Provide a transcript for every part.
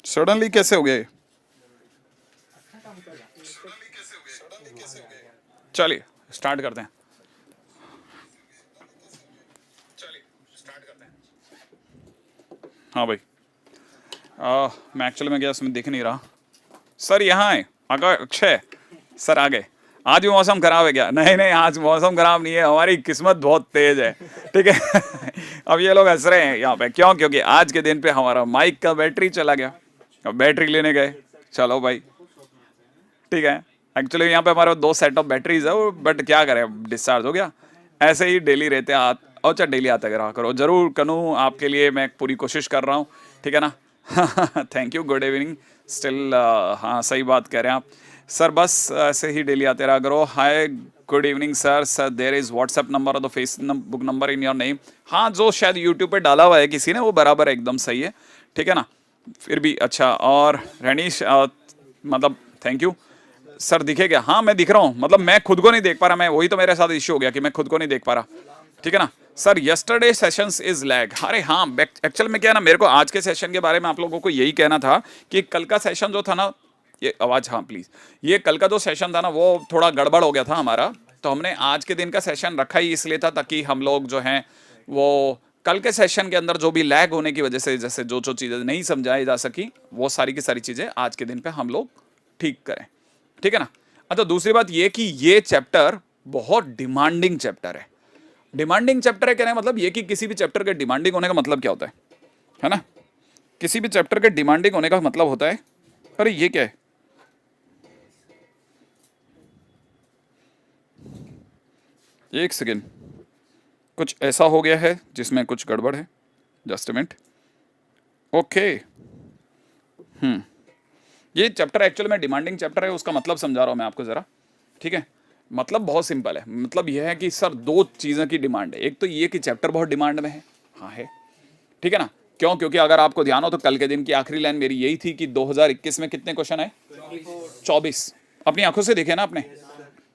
Suddenly कैसे हो गए? चलिए स्टार्ट करते हैं। हाँ भाई, मैं एक्चुअली में गया, उसमें दिख नहीं रहा। सर यहाँ है अक्षय सर, आ गए। आज भी मौसम खराब है क्या? नहीं नहीं, आज मौसम खराब नहीं है, हमारी किस्मत बहुत तेज है। ठीक है। अब ये लोग हंस रहे हैं यहाँ पे, क्यों? क्योंकि आज के दिन पे हमारा माइक का बैटरी चला गया, अब बैटरी लेने गए। चलो भाई ठीक है। एक्चुअली यहाँ पे हमारे दो सेट ऑफ बैटरीज है वो, बट क्या करें, डिस्चार्ज हो गया। ऐसे ही डेली रहते हैं अच्छा डेली आते रहा करो जरूर कनू, आपके लिए मैं पूरी कोशिश कर रहा हूँ, ठीक है ना। Thank you, good evening still. हाँ सही बात कह रहे हैं आप सर, बस ऐसे ही डेली आते रहा करो। Hi good evening sir, sir there is WhatsApp number और the Facebook number in your name. हाँ, जो शायद यूट्यूब पे डाला हुआ है किसी ने, वो बराबर एकदम सही है, ठीक है ना। फिर भी अच्छा। और रनीश मतलब थैंक यू सर, दिखे क्या? हाँ मैं दिख रहा हूँ, मतलब मैं खुद को नहीं देख पा रहा, मैं वही तो मेरे साथ इश्यू हो गया कि मैं खुद को नहीं देख पा रहा, ठीक है ना। Sir yesterday sessions is lag. अरे हाँ, एक्चुअल में क्या है ना, मेरे को आज के सेशन के बारे में आप लोगों को यही कहना था कि कल का सेशन जो था ना, ये आवाज़, हाँ प्लीज़, ये कल का जो सेशन था ना वो थोड़ा गड़बड़ हो गया था हमारा, तो हमने आज के दिन का सेशन रखा ही इसलिए था ताकि हम लोग जो हैं वो कल के सेशन के अंदर जो भी लैग होने की वजह से, जैसे जो जो चीज़ें नहीं समझाई जा सकी, वो सारी की सारी चीज़ें आज के दिन पे हम लोग ठीक करें, ठीक है ना। अच्छा, दूसरी बात ये कि ये चैप्टर बहुत डिमांडिंग चैप्टर है। डिमांडिंग चैप्टर है कहने का मतलब ये कि किसी भी चैप्टर के डिमांडिंग होने का मतलब क्या होता है ना। किसी भी चैप्टर के डिमांडिंग होने का मतलब होता है, अरे ये क्या है, एक सेकेंड, कुछ ऐसा हो गया है जिसमें कुछ गड़बड़ है, जस्ट अ मिनट। ओके, ये चैप्टर एक्चुअली में डिमांडिंग चैप्टर है, उसका मतलब समझा रहा हूँ मैं आपको ज़रा, ठीक है। मतलब बहुत सिंपल है, मतलब यह है कि सर दो चीज़ों की डिमांड है। एक तो ये कि चैप्टर बहुत डिमांड में है, हाँ है, ठीक है ना। क्यों? क्योंकि अगर आपको ध्यान हो तो कल के दिन की आखिरी लाइन मेरी यही थी कि 2021 में कितने क्वेश्चन आए? 24। अपनी आंखों से देखे ना आपने,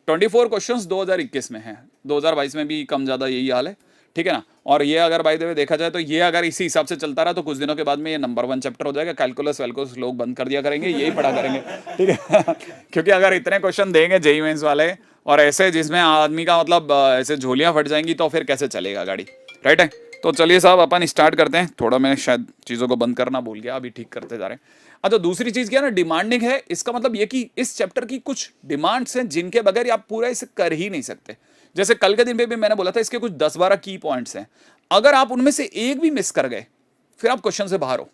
24 क्वेश्चंस 2021 में हैं। 2022 में भी कम ज़्यादा यही हाल है, ठीक है ना। और ये अगर बाय द वे देखा जाए तो ये अगर इसी हिसाब से चलता रहा तो कुछ दिनों के बाद में ये नंबर 1 चैप्टर हो जाएगा। कैलकुलस वैलकुलस लोग बंद कर दिया करेंगे, यही पढ़ा करेंगे, ठीक है। क्योंकि अगर इतने क्वेश्चन देंगे जेईई मेंस वाले और ऐसे जिसमें आदमी का मतलब ऐसे झोलियाँ फट जाएंगी तो फिर कैसे चलेगा गाड़ी, राइट है। तो चलिए साहब अपन स्टार्ट करते हैं। थोड़ा मैं शायद चीज़ों को बंद करना भूल गया, अभी ठीक करते जा रहे हैं। अच्छा, दूसरी चीज़ क्या है ना, डिमांडिंग है, इसका मतलब ये कि इस चैप्टर की कुछ डिमांड्स हैं जिनके बगैर आप पूरा इसे कर ही नहीं सकते। जैसे कल के दिन पे भी मैंने बोला था इसके कुछ 10-12 की पॉइंट्स हैं, अगर आप उनमें से एक भी मिस कर गए फिर आप क्वेश्चन से बाहर हो।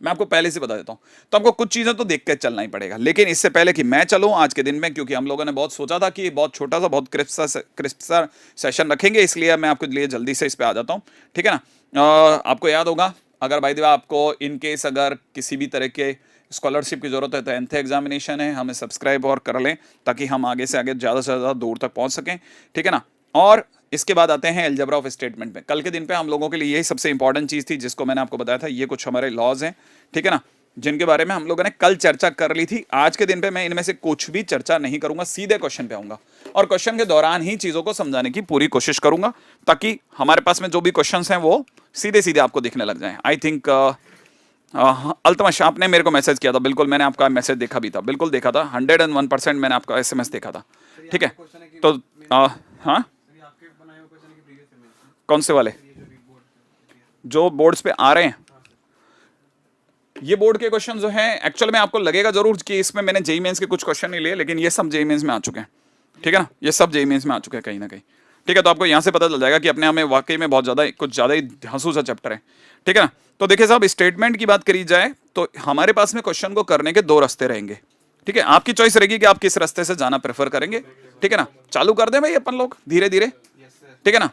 मैं आपको पहले से बता देता हूं, तो आपको कुछ चीजें तो देख के चलना ही पड़ेगा। लेकिन इससे पहले कि मैं चलूं आज के दिन में, क्योंकि हम लोगों ने बहुत सोचा था कि बहुत छोटा सा बहुत क्रिस्प सा सेशन रखेंगे, इसलिए मैं आपके लिए जल्दी से इस पे आ जाता हूं, ठीक है ना। आपको याद होगा, अगर भाई देवा आपको इन केस अगर किसी भी तरह के स्कॉलरशिप की जरूरत है तो एंथ एग्जामिनेशन है, हमें सब्सक्राइब और कर लें ताकि हम आगे से आगे ज़्यादा से ज़्यादा दूर तक पहुंच सकें, ठीक है ना। और इसके बाद आते हैं अलजेब्रा ऑफ स्टेटमेंट में। कल के दिन पे हम लोगों के लिए यही सबसे इंपॉर्टेंट चीज़ थी जिसको मैंने आपको बताया था। ये कुछ हमारे लॉज हैं, ठीक है ना, जिनके बारे में हम लोगों ने कल चर्चा कर ली थी। आज के दिन पे मैं इनमें से कुछ भी चर्चा नहीं करूंगा, सीधे क्वेश्चन पे आऊंगा और क्वेश्चन के दौरान ही चीज़ों को समझाने की पूरी कोशिश करूंगा ताकि हमारे पास में जो भी क्वेश्चन हैं वो सीधे सीधे आपको दिखने लग जाएं। आई थिंक अल्तमश आपने मेरे को मैसेज किया था, बिल्कुल मैंने आपका मैसेज देखा भी था, बिल्कुल देखा था, 101% मैंने आपका एसएमएस देखा था, ठीक है। तो हाँ, कौन से वाले जो बोर्ड्स पे आ रहे हैं? ये बोर्ड के क्वेश्चन जो हैं एक्चुअल में आपको लगेगा जरूर कि इसमें मैंने जेईई मेंस के कुछ क्वेश्चन नहीं लिए, लेकिन ये सब जेईई मेंस में आ चुके हैं, ठीक है ना, ये सब जेईई मेंस में आ चुके हैं कहीं ना कहीं, ठीक है। तो आपको यहाँ से पता चल जाएगा कि अपने आप में वाकई में बहुत ज़्यादा कुछ ज़्यादा ही हंसू सा चैप्टर है, ठीक है ना। तो देखिए साहब, स्टेटमेंट की बात करी जाए तो हमारे पास में क्वेश्चन को करने के दो रास्ते रहेंगे, ठीक है। आपकी चॉइस रहेगी कि आप किस रास्ते से जाना प्रेफर करेंगे, ठीक है ना। चालू कर दें भाई अपन लोग धीरे धीरे, ठीक है ना।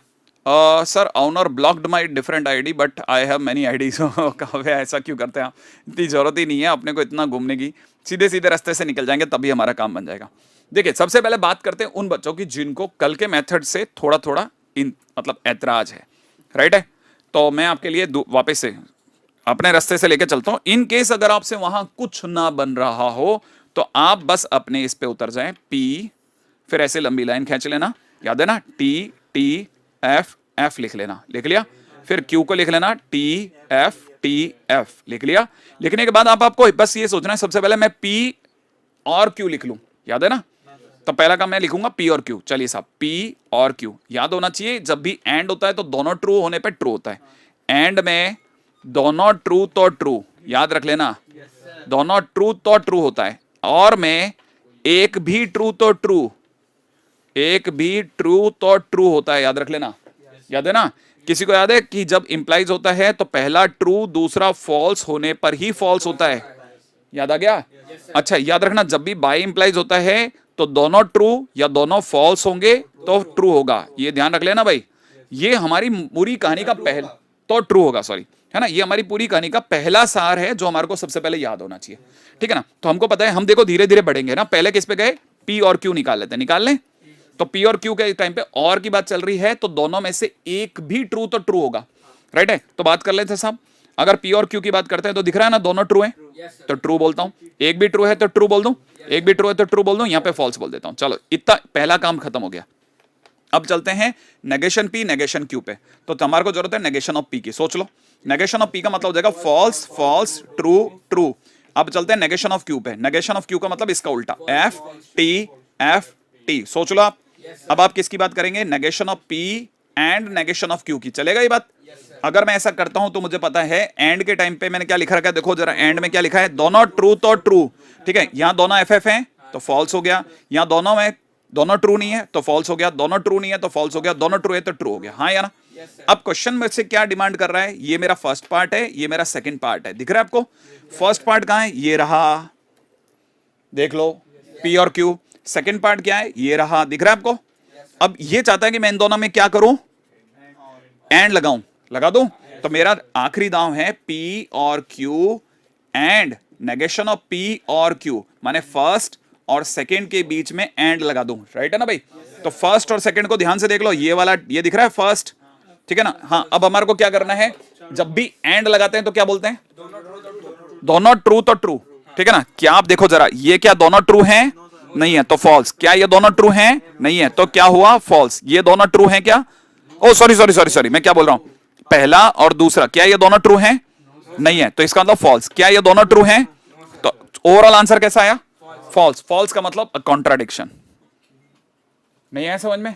Sir owner blocked my different ID but I have many IDs. कहा ऐसा क्यों करते हैं आप? इतनी जरूरत ही नहीं है अपने को इतना घूमने की, सीधे सीधे रास्ते से निकल जाएंगे तभी हमारा काम बन जाएगा। देखिए सबसे पहले बात करते हैं उन बच्चों की जिनको कल के मेथड से थोड़ा थोड़ा मतलब ऐतराज है, राइट है। तो मैं आपके लिए वापस से अपने रास्ते से लेके चलता हूँ। इन केस अगर आपसे वहां कुछ ना बन रहा हो तो आप बस अपने इस पे उतर जाएं, पी, फिर ऐसे लंबी लाइन खींच लेना, याद है ना, टी टी एफ एफ लिख लेना, लिख लिया। फिर क्यू को लिख लेना टी एफ लिख लिया। लिखने के बाद आपको बस ये सोचना है सबसे पहले मैं पी और क्यू लिख लूं, याद है ना। तो पहला काम मैं लिखूंगा पी और क्यू। चलिए साहब, पी और क्यू याद होना चाहिए। जब भी एंड होता है तो दोनों ट्रू होने पे ट्रू होता है। एंड में दोनों ट्रू तो ट्रू, याद रख लेना, दोनों ट्रू तो ट्रू होता है। और में एक भी ट्रू तो ट्रू, एक भी ट्रू तो ट्रू होता है, याद रख लेना। याद है ना। किसी को याद है कि जब इंप्लाइज होता है तो पहला ट्रू दूसरा फॉल्स होने पर ही फॉल्स होता है, याद आ गया। अच्छा याद रखना, जब भी बाय इंप्लाइज होता है तो दोनों ट्रू या दोनों फॉल्स होंगे तो ट्रू होगा, ये ध्यान रख लेना भाई। ये हमारी पूरी कहानी का पहला तो ट्रू होगा, सॉरी, है ना। ये हमारी पूरी कहानी का पहला सार है जो हमारे को सबसे पहले याद होना चाहिए, ठीक है ना। तो हमको पता है, हम देखो धीरे धीरे बढ़ेंगे ना। पहले किस पे गए, पी और क्यू निकाल लेते हैं, निकाल लें। तो पी और क्यू के टाइम पे और की बात चल रही है तो दोनों में से एक भी ट्रू तो ट्रू होगा, राइट है। तो बात कर लेते हैं साहब, अगर पी और क्यू की बात करते हैं तो दिख रहा है ना दोनों ट्रू है, तो ट्रू बोलता हूं। एक भी ट्रू है तो ट्रू बोल दूं, एक भी ट्रू है तो ट्रू बोल दूं, यहां पे फॉल्स बोल देता हूं। चलो इतना पहला काम खत्म हो गया। अब चलते हैं नेगेशन पी नेगेशन क्यू पे। तो हमारे को जरूरत है नेगेशन ऑफ पी की। सोच लो, नेगेशन ऑफ पी का मतलब हो जाएगा फॉल्स फॉल्स ट्रू ट्रू। अब चलते हैं नेगेशन ऑफ क्यू पे। नेगेशन ऑफ क्यू का मतलब इसका उल्टा, एफ टी। सोच लो आप। अब आप किसकी बात करेंगे, negation of P and negation of Q की। चलेगा ये बात। अगर मैं ऐसा करता हूं तो मुझे पता है एंड के टाइम पे मैंने क्या लिखा रखा है, देखो जरा एंड में क्या लिखा है, दोनों ट्रू तो ट्रू, ठीक है। यहां दोनों एफ हैं तो फॉल्स हो गया, यहां दोनों में दोनों ट्रू नहीं है तो फॉल्स हो गया, दोनों ट्रू नहीं है तो फॉल्स हो गया, दोनों ट्रू है तो ट्रू हो गया, हाँ या ना। अब क्वेश्चन में से क्या डिमांड कर रहा है, ये मेरा फर्स्ट पार्ट है, ये मेरा सेकंड पार्ट है, दिख रहा है आपको। फर्स्ट पार्ट कहां है, ये रहा, देख लो पी और क्यू। सेकंड पार्ट क्या है, ये रहा, दिख रहा है आपको। अब ये चाहता है कि मैं इन दोनों में क्या करूं, एंड लगाऊं, लगा दूं। तो मेरा आखिरी दांव है पी और Q and negation of P और क्यू, माने फर्स्ट और सेकंड के बीच में एंड लगा दूं, राइट है ना भाई। तो फर्स्ट और सेकंड को ध्यान से देख लो, ये वाला ये दिख रहा है फर्स्ट, ठीक है ना। हाँ, अब हमारे को क्या करना है, जब भी एंड लगाते हैं तो क्या बोलते हैं, दोनों ट्रू तो ट्रू, ठीक है ना। क्या आप देखो जरा, ये क्या दोनों ट्रू हैं, नहीं है तो फॉल्स। क्या ये दोनों ट्रू हैं, नहीं है तो क्या हुआ, फॉल्स। ये दोनों ट्रू हैं क्या, ओ सॉरी सॉरी सॉरी सॉरी मैं क्या बोल रहा हूं, पहला और दूसरा, क्या ये दोनों ट्रू हैं, नहीं है तो इसका मतलब फॉल्स। क्या ये दोनों ट्रू हैं, तो ओवरऑल आंसर कैसा आया, फॉल्स। फॉल्स का मतलब कॉन्ट्राडिक्शन। नहीं है समझ में।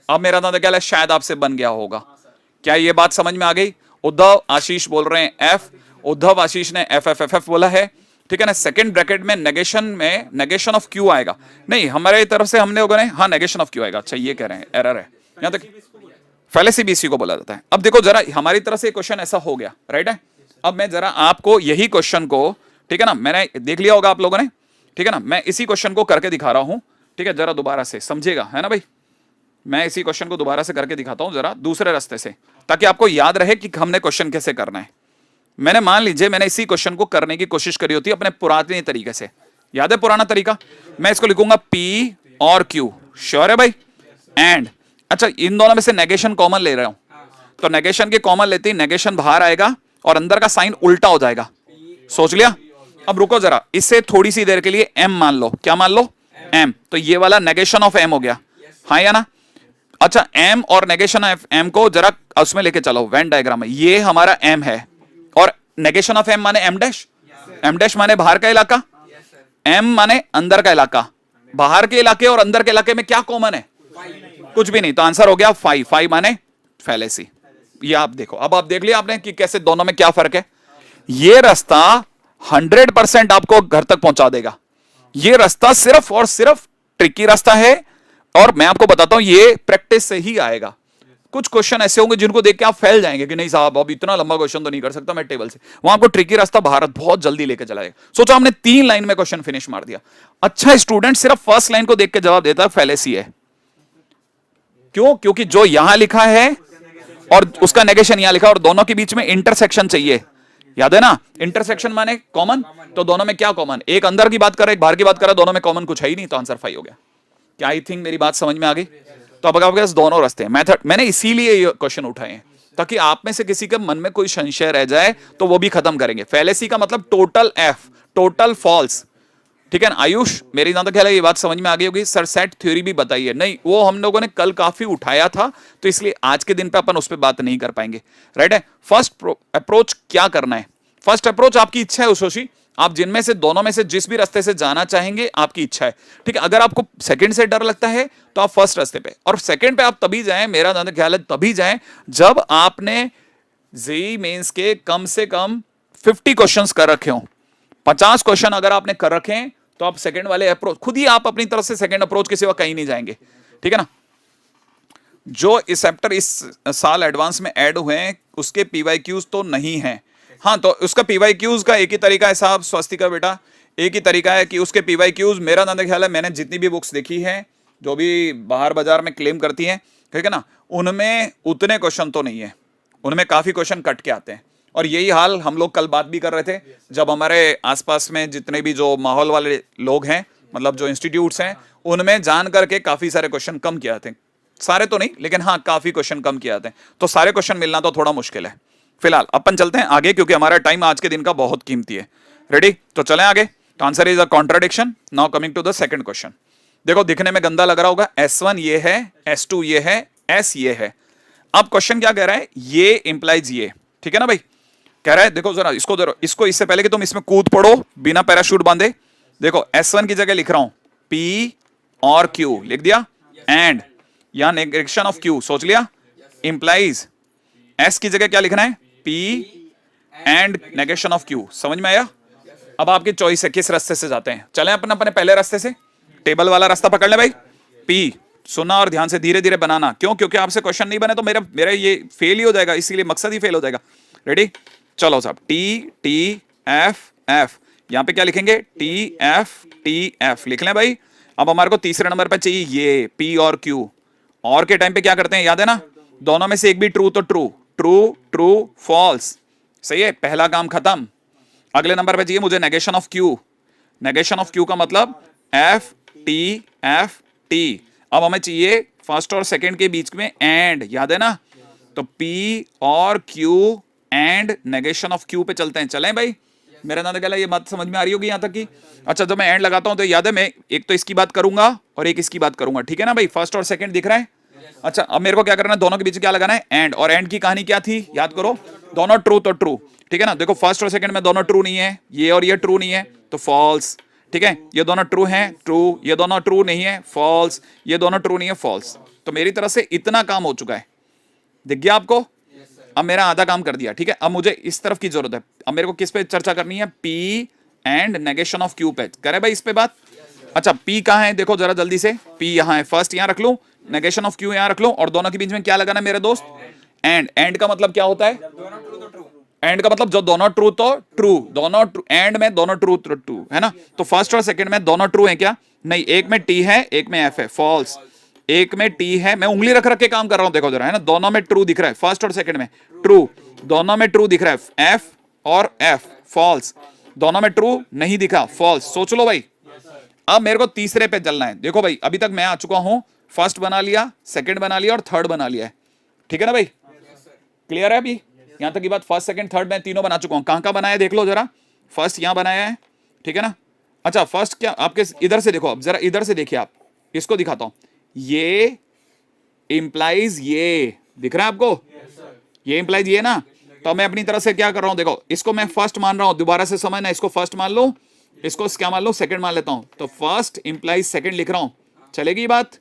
अब मेरा दादा क्या है, शायद आपसे बन गया होगा। क्या ये बात समझ में आ गई। उद्धव आशीष बोल रहे हैं एफ, उद्धव आशीष ने एफ एफ एफ एफ बोला है, ठीक है ना। सेकंड ब्रैकेट में नेगेशन ऑफ क्यू आएगा, नहीं हमारे तरफ से हमने होगा, हाँ नेगेशन ऑफ क्यू आएगा। अच्छा ये कह रहे हैं एरर है यहां तक, पहले से बीसी को बोला जाता है। अब देखो जरा, हमारी तरफ से क्वेश्चन ऐसा हो गया, राइट है। अब मैं जरा आपको यही क्वेश्चन को, ठीक है ना, मैंने देख लिया होगा आप लोगों ने, ठीक है ना। मैं इसी क्वेश्चन को करके दिखा रहा हूं, ठीक है, जरा दोबारा से समझिएगा, है ना भाई। मैं इसी क्वेश्चन को दोबारा से करके दिखाता हूं जरा दूसरे रास्ते से, ताकि आपको याद रहे कि हमने क्वेश्चन कैसे करना है। मैंने मान लीजिए मैंने इसी क्वेश्चन को करने की कोशिश करी होती है अपने पुराने तरीके से, याद है पुराना तरीका। मैं इसको लिखूंगा पी और क्यू, श्योर है भाई, एंड अच्छा इन दोनों में से नेगेशन कॉमन ले रहा हूं, तो नेगेशन के कॉमन लेते ही नेगेशन बाहर आएगा और अंदर का साइन उल्टा हो जाएगा, सोच लिया। अब रुको जरा, इससे थोड़ी सी देर के लिए एम मान लो, क्या मान लो, एम। तो ये वाला नेगेशन ऑफ एम हो गया, हाँ या ना। अच्छा एम और नेगेशन ऑफ एम को जरा उसमें लेके चलो, वेन डायग्राम में। ये हमारा एम है और नेगेशन ऑफ एम माने एम डैश, एम डैश माने बाहर का इलाका, एम माने अंदर का इलाका। बाहर के इलाके और अंदर के इलाके में क्या कॉमन है, कुछ भी नहीं, तो आंसर हो गया फाइव। फाइव माने फैलेसी। ये आप देखो, अब आप देख लिया आपने कि कैसे दोनों में क्या फर्क है। ये रास्ता 100% आपको घर तक पहुंचा देगा। ये रास्ता सिर्फ और सिर्फ ट्रिकी रास्ता है, और मैं आपको बताता हूं ये प्रैक्टिस से ही आएगा। कुछ क्वेश्चन ऐसे होंगे जिनको देख के आप फैल जाएंगे कि नहीं साहब अब इतना लंबा क्वेश्चन तो नहीं कर सकता मैं टेबल से। वहां आपको ट्रिकी रास्ता भारत बहुत जल्दी लेके चला जाएगा। सोचो हमने 3 लाइन में क्वेश्चन फिनिश मार दिया। अच्छा स्टूडेंट सिर्फ फर्स्ट लाइन को देख के जवाब देता है फैलेसी है। क्यों, क्योंकि जो यहां लिखा है और उसका नेगेशन यहां लिखा, और दोनों के बीच में इंटरसेक्शन चाहिए, याद है ना। इंटरसेक्शन माने कॉमन, तो दोनों में क्या कॉमन, एक अंदर की बात कर रहा है एक बाहर की बात कर रहा है, दोनों में कॉमन कुछ है ही नहीं, तो आंसर 5 हो गया। क्या आई थिंक मेरी बात समझ में आ गई। तो अब आपके पास दोनों रास्ते हैं। मेथड मैंने इसीलिए ये क्वेश्चन उठाए हैं ताकि आप में से किसी के मन में कोई संशय रह जाए तो वो भी खत्म करेंगे। फैलेसी का मतलब टोटल एफ, टोटल फॉल्स, ठीक है ना आयुष, मेरी जहां तक ख्याल है ये बात समझ में आ गई होगी। सर सेट थ्योरी भी बताइए। नहीं, वो हम लोगों ने कल काफी उठाया था, तो इसलिए आज के दिन पे अपन उस पर बात नहीं कर पाएंगे। राइट है। फर्स्ट अप्रोच क्या करना है? फर्स्ट अप्रोच आपकी इच्छा है उशोशी, आप जिनमें से दोनों में से जिस भी रास्ते से जाना चाहेंगे आपकी इच्छा है। ठीक है, अगर आपको सेकंड से डर लगता है तो आप फर्स्ट रास्ते पे, और सेकंड पे आप तभी जाएं, मेरा जहां तक ख्याल है तभी जाएं जब आपने जेईई मेंस के कम से कम 50 क्वेश्चंस कर रखे हो। 50 क्वेश्चन अगर आपने कर रखे हैं तो आप सेकंड वाले अप्रोच, खुद ही आप अपनी तरफ से सेकंड अप्रोच के सिवा कहीं नहीं जाएंगे। ठीक है ना। जो इस चैप्टर इस साल एडवांस में ऐड हुए हैं उसके पीवाईक्यूज तो नहीं है। हाँ, तो उसका पीवाईक्यूज का एक ही तरीका है साहब, स्वस्तिका बेटा, एक ही तरीका है कि उसके पीवाईक्यूज, मेरा अंदाजा ख्याल है मैंने जितनी भी बुक्स देखी है जो भी बाहर बाजार में क्लेम करती हैं, ठीक है ना, उनमें उतने क्वेश्चन तो नहीं है, उनमें काफी क्वेश्चन कट के आते हैं। और यही हाल हम लोग कल बात भी कर रहे थे, जब हमारे आसपास में जितने भी जो माहौल वाले लोग हैं, मतलब जो इंस्टीट्यूट्स हैं, उनमें जान करके काफी सारे क्वेश्चन कम किए आते हैं। सारे तो नहीं, लेकिन हाँ काफी क्वेश्चन कम किए आते हैं, तो सारे क्वेश्चन मिलना तो थोड़ा मुश्किल है। फिलहाल अपन चलते हैं आगे, क्योंकि हमारा टाइम आज के दिन का बहुत कीमती है। रेडी, तो चलें आगे। तो answer is a contradiction. Now coming to the second question. देखो दिखने में गंदा लग रहा होगा, S1 ये है, S2 ये है, S ये है। अब क्वेश्चन क्या कह रहा है, ये इंप्लाइज ये, ठीक है ना भाई, कह रहा है देखो जरा इसको इससे पहले कि तुम इसमें कूद पड़ो बिना पैराशूट बांधे, देखो S1 की जगह लिख रहा हूं P और Q लिख दिया, एंड या नेगेशन ऑफ Q सोच लिया, इंप्लाइज S की जगह क्या लिखना है, P and negation of Q। समझ में आया? अब आपकी चॉइस है किस रास्ते से जाते हैं। चलें अपन अपने पहले रास्ते से, टेबल वाला रास्ता पकड़ ले भाई। P सुना और ध्यान से धीरे धीरे बनाना, क्यों? क्योंकि आपसे क्वेश्चन नहीं बने तो मेरा ये फेल ही हो जाएगा, इसीलिए मकसद ही फेल हो जाएगा। रेडी, चलो साहब, T T F F, यहां पे क्या लिखेंगे, T F लिख लें भाई। अब हमारे को तीसरे नंबर पे चाहिए ये P और Q, और के टाइम पे क्या करते हैं याद है ना, दोनों में से एक भी ट्रू तो ट्रू, ट्रू ट्रू फॉल्स, सही है, पहला काम खत्म। अगले नंबर पे चाहिए मुझे negation of Q, negation of Q का मतलब F T। अब हमें चाहिए फर्स्ट और सेकंड के बीच में एंड, याद है ना, तो P और Q and negation of Q पे चलते हैं। चलें भाई, मेरा नाम क्या है, ये बात समझ में आ रही होगी यहां तक की। अच्छा, जब मैं एंड लगाता हूं तो याद है मैं एक तो इसकी बात करूंगा और एक इसकी बात करूंगा, ठीक है ना भाई, फर्स्ट और सेकंड दिख रहा है। अच्छा, अब मेरे को क्या करना है, दोनों के बीच क्या लगाना है, एंड। और एंड की कहानी क्या थी याद करो, दोनों ट्रू तो ट्रू, ठीक है ना। देखो फर्स्ट और सेकंड में दोनों ट्रू नहीं है, ये और ये ट्रू नहीं है तो फॉल्स, ठीक है। ये दोनों ट्रू हैं, ट्रू, ये दोनों ट्रू नहीं है, फॉल्स, ये दोनों ट्रू नहीं है, फॉल्स। तो मेरी तरफ से इतना काम हो चुका है, दिख गया आपको। अब मेरा आधा काम कर दिया, ठीक है। अब मुझे इस तरफ की जरूरत है, अब मेरे को किस पे चर्चा करनी है, P and negation of Q पे, करे भाई इस पे बात। अच्छा, P कहां है देखो जरा जल्दी से, P यहां है, फर्स्ट यहां रख लूं, नेगेशन ऑफ Q यहां रख लूं, और दोनों के बीच में क्या लगाना है मेरे दोस्त, एंड। एंड का मतलब क्या होता है, एंड का मतलब जो दोनों ट्रू तो ट्रू, दोनों एंड में दोनों ट्रू ट्रू है ना। तो फर्स्ट और सेकंड में दोनों ट्रू है क्या, नहीं, एक में T है एक में F है, फॉल्स। एक में T है, मैं उंगली रख रख के काम कर रहा हूं, देखो जरा, है ना, दोनों में ट्रू दिख रहा है, फर्स्ट और सेकंड में ट्रू, दोनों में ट्रू दिख रहा है, F और F, फॉल्स, दोनों में ट्रू नहीं दिखा, फॉल्स। सोच लो भाई, अब मेरे को तीसरे पे चलना है। देखो भाई अभी तक मैं आ चुका हूं, फर्स्ट बना लिया, सेकंड बना लिया और थर्ड बना लिया है, ठीक है ना भाई, क्लियर है अभी यहां तक की बात। फर्स्ट सेकंड थर्ड मैं तीनों बना चुका हूं, कहां कहां बनाया देख लो जरा, फर्स्ट यहां बनाया है, ठीक है ना। अच्छा, फर्स्ट क्या आपके इधर से देखो, अब जरा इधर से देखिए, आप इसको दिखाता हूं, ये इंप्लाइज ये दिख रहा है आपको, ये इंप्लाइज ये ना। तो मैं अपनी तरफ से क्या कर रहा हूं, देखो इसको मैं फर्स्ट मान रहा हूं, दोबारा से समझना, इसको फर्स्ट मान लो, इसको क्या मान लो, सेकंड मान लेता हूं, तो फर्स्ट इंप्लाइज सेकंड लिख रहा हूं, चलेगी बात।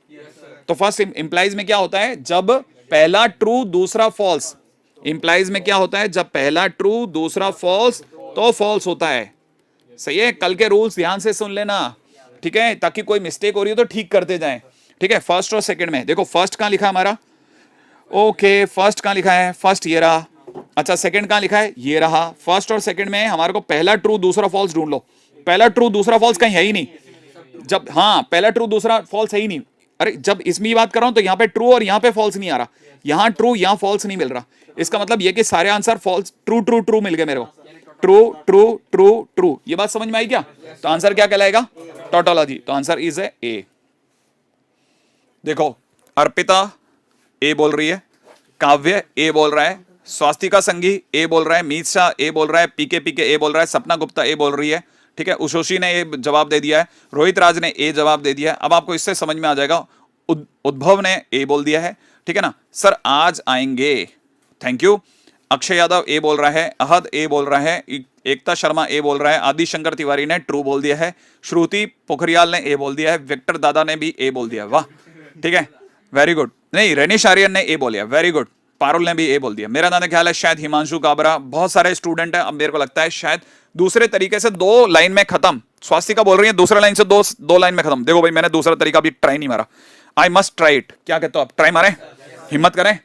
तो फर्स्ट इंप्लाइज में क्या होता है, जब पहला ट्रू दूसरा फॉल्स, इंप्लाइज में क्या होता है, जब पहला ट्रू दूसरा फॉल्स तो फॉल्स होता है, सही है। कल के रूल्स ध्यान से सुन लेना, ठीक है, ताकि कोई मिस्टेक हो रही हो तो ठीक करते जाएं, ठीक है। फर्स्ट और सेकंड में देखो, फर्स्ट कहां लिखा है हमारा, ओके, फर्स्ट कहां लिखा है, फर्स्ट ये रहा। अच्छा, सेकंड कहां लिखा है, ये रहा। फर्स्ट और सेकंड में हमारे को पहला ट्रू दूसरा फॉल्स ढूंढ लो, पहला ट्रू दूसरा फॉल्स कहीं है ही नहीं, जब हाँ पहला ट्रू दूसरा फॉल्स है ही नहीं। अरे जब इसमें बात कर रहा हूं तो यहाँ पे ट्रू और यहाँ पे फॉल्स नहीं आ रहा, यहाँ ट्रू यहाँ फॉल्स नहीं मिल रहा, इसका मतलब ये कि सारे answer false, true true true मिल गए मेरे को, ट्रू ट्रू ट्रू ट्रू। ये बात समझ में आई क्या? तो आंसर क्या कहलाएगा, टोटोलॉजी। तो आंसर इज ए। देखो अर्पिता ए बोल रही है, काव्य ए बोल रहा है, स्वास्तिका संघी ए बोल रहा है, मीत शाह ए बोल रहा है, पीके ए बोल रहा है, सपना गुप्ता ए बोल रही है, ठीक है, उशोशी ने ए जवाब दे दिया है, रोहित राज ने ए जवाब दे दिया है। अब आपको इससे समझ में आ जाएगा, उद्भव ने ए बोल दिया है, ठीक है ना सर आज आएंगे, थैंक यू। अक्षय यादव ए बोल रहा है, अहद ए बोल रहा है, एकता शर्मा ए बोल रहा है, आदि शंकर तिवारी ने ट्रू बोल दिया है, श्रुति पोखरियाल ने ए बोल दिया है, विक्टर दादा ने भी ए बोल दिया, वाह ठीक है वेरी गुड। नहीं रेनिश आर्यन ने ए बोलिया, वेरी गुड। पारुल ने भी ए बोल दिया। मेरा नाम ख्याल है शायद हिमांशु काबरा, बहुत सारे स्टूडेंट हैं। अब मेरे को लगता है शायद दूसरे तरीके से 2 लाइन में खत्म। स्वास्तिका बोल रही है दूसरे लाइन से दो लाइन में खत्म। देखो भाई मैंने दूसरा तरीका अभी ट्राई नहीं मारा, आई मस्ट ट्राई इट। क्या कहते हो आप, ट्राई मारें, हिम्मत करें?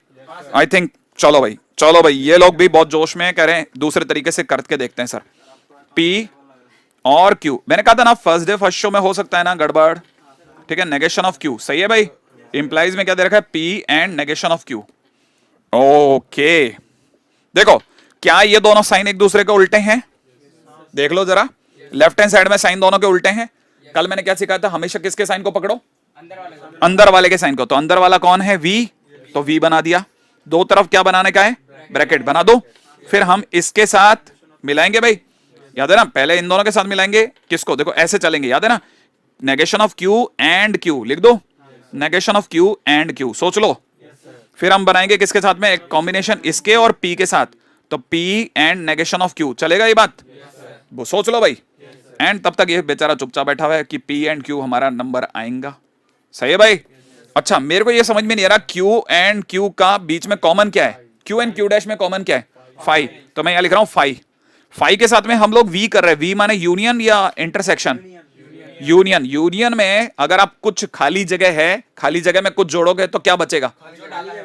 आई थिंक चलो भाई, चलो भाई, ये लोग भी बहुत जोश में कह रहे हैं, दूसरे तरीके से करके देखते हैं सर। पी और क्यू, मैंने कहा था ना फर्स्ट डे फर्स्ट शो में हो सकता है ना गड़बड़, ठीक है। नेगेशन ऑफ क्यू सही है भाई, इंप्लाइज में क्या दे रखा है, P and negation of Q. Okay देखो क्या ये दोनों साइन एक दूसरे के उल्टे हैं, देख लो जरा, लेफ्ट हैंड साइड में साइन दोनों के उल्टे हैं। कल मैंने क्या सिखाया था, हमेशा किसके साइन को पकड़ो, अंदर वाले के साइन को। तो अंदर वाला कौन है, वी, तो वी बना दिया। दो तरफ क्या बनाने का है, ब्रैकेट बना दो। फिर हम इसके साथ मिलाएंगे भाई, याद है ना, पहले इन दोनों के साथ मिलाएंगे किसको, देखो ऐसे चलेंगे, याद है ना, negation of Q and Q लिख दो, negation of Q and Q, सोच लो। फिर हम बनाएंगे किसके साथ में, एक कॉम्बिनेशन इसके और पी के साथ, तो P and negation of Q, चलेगा ये बात, वो सोच लो भाई। एंड तब तक ये बेचारा चुपचाप बैठा हुआ है कि पी एंड क्यू हमारा नंबर आएगा, सही है भाई। अच्छा मेरे को ये समझ में नहीं आ रहा, क्यू एंड क्यू का बीच में कॉमन क्या है, क्यू एंड क्यू डैश में कॉमन क्या है, फाई, तो मैं यहां लिख रहा हूं फाई। फाई के साथ में हम लोग वी कर रहे हैं, वी माने यूनियन या इंटरसेक्शन, यूनियन। यूनियन में अगर आप कुछ खाली जगह है, खाली जगह में कुछ जोड़ोगे तो क्या बचेगा,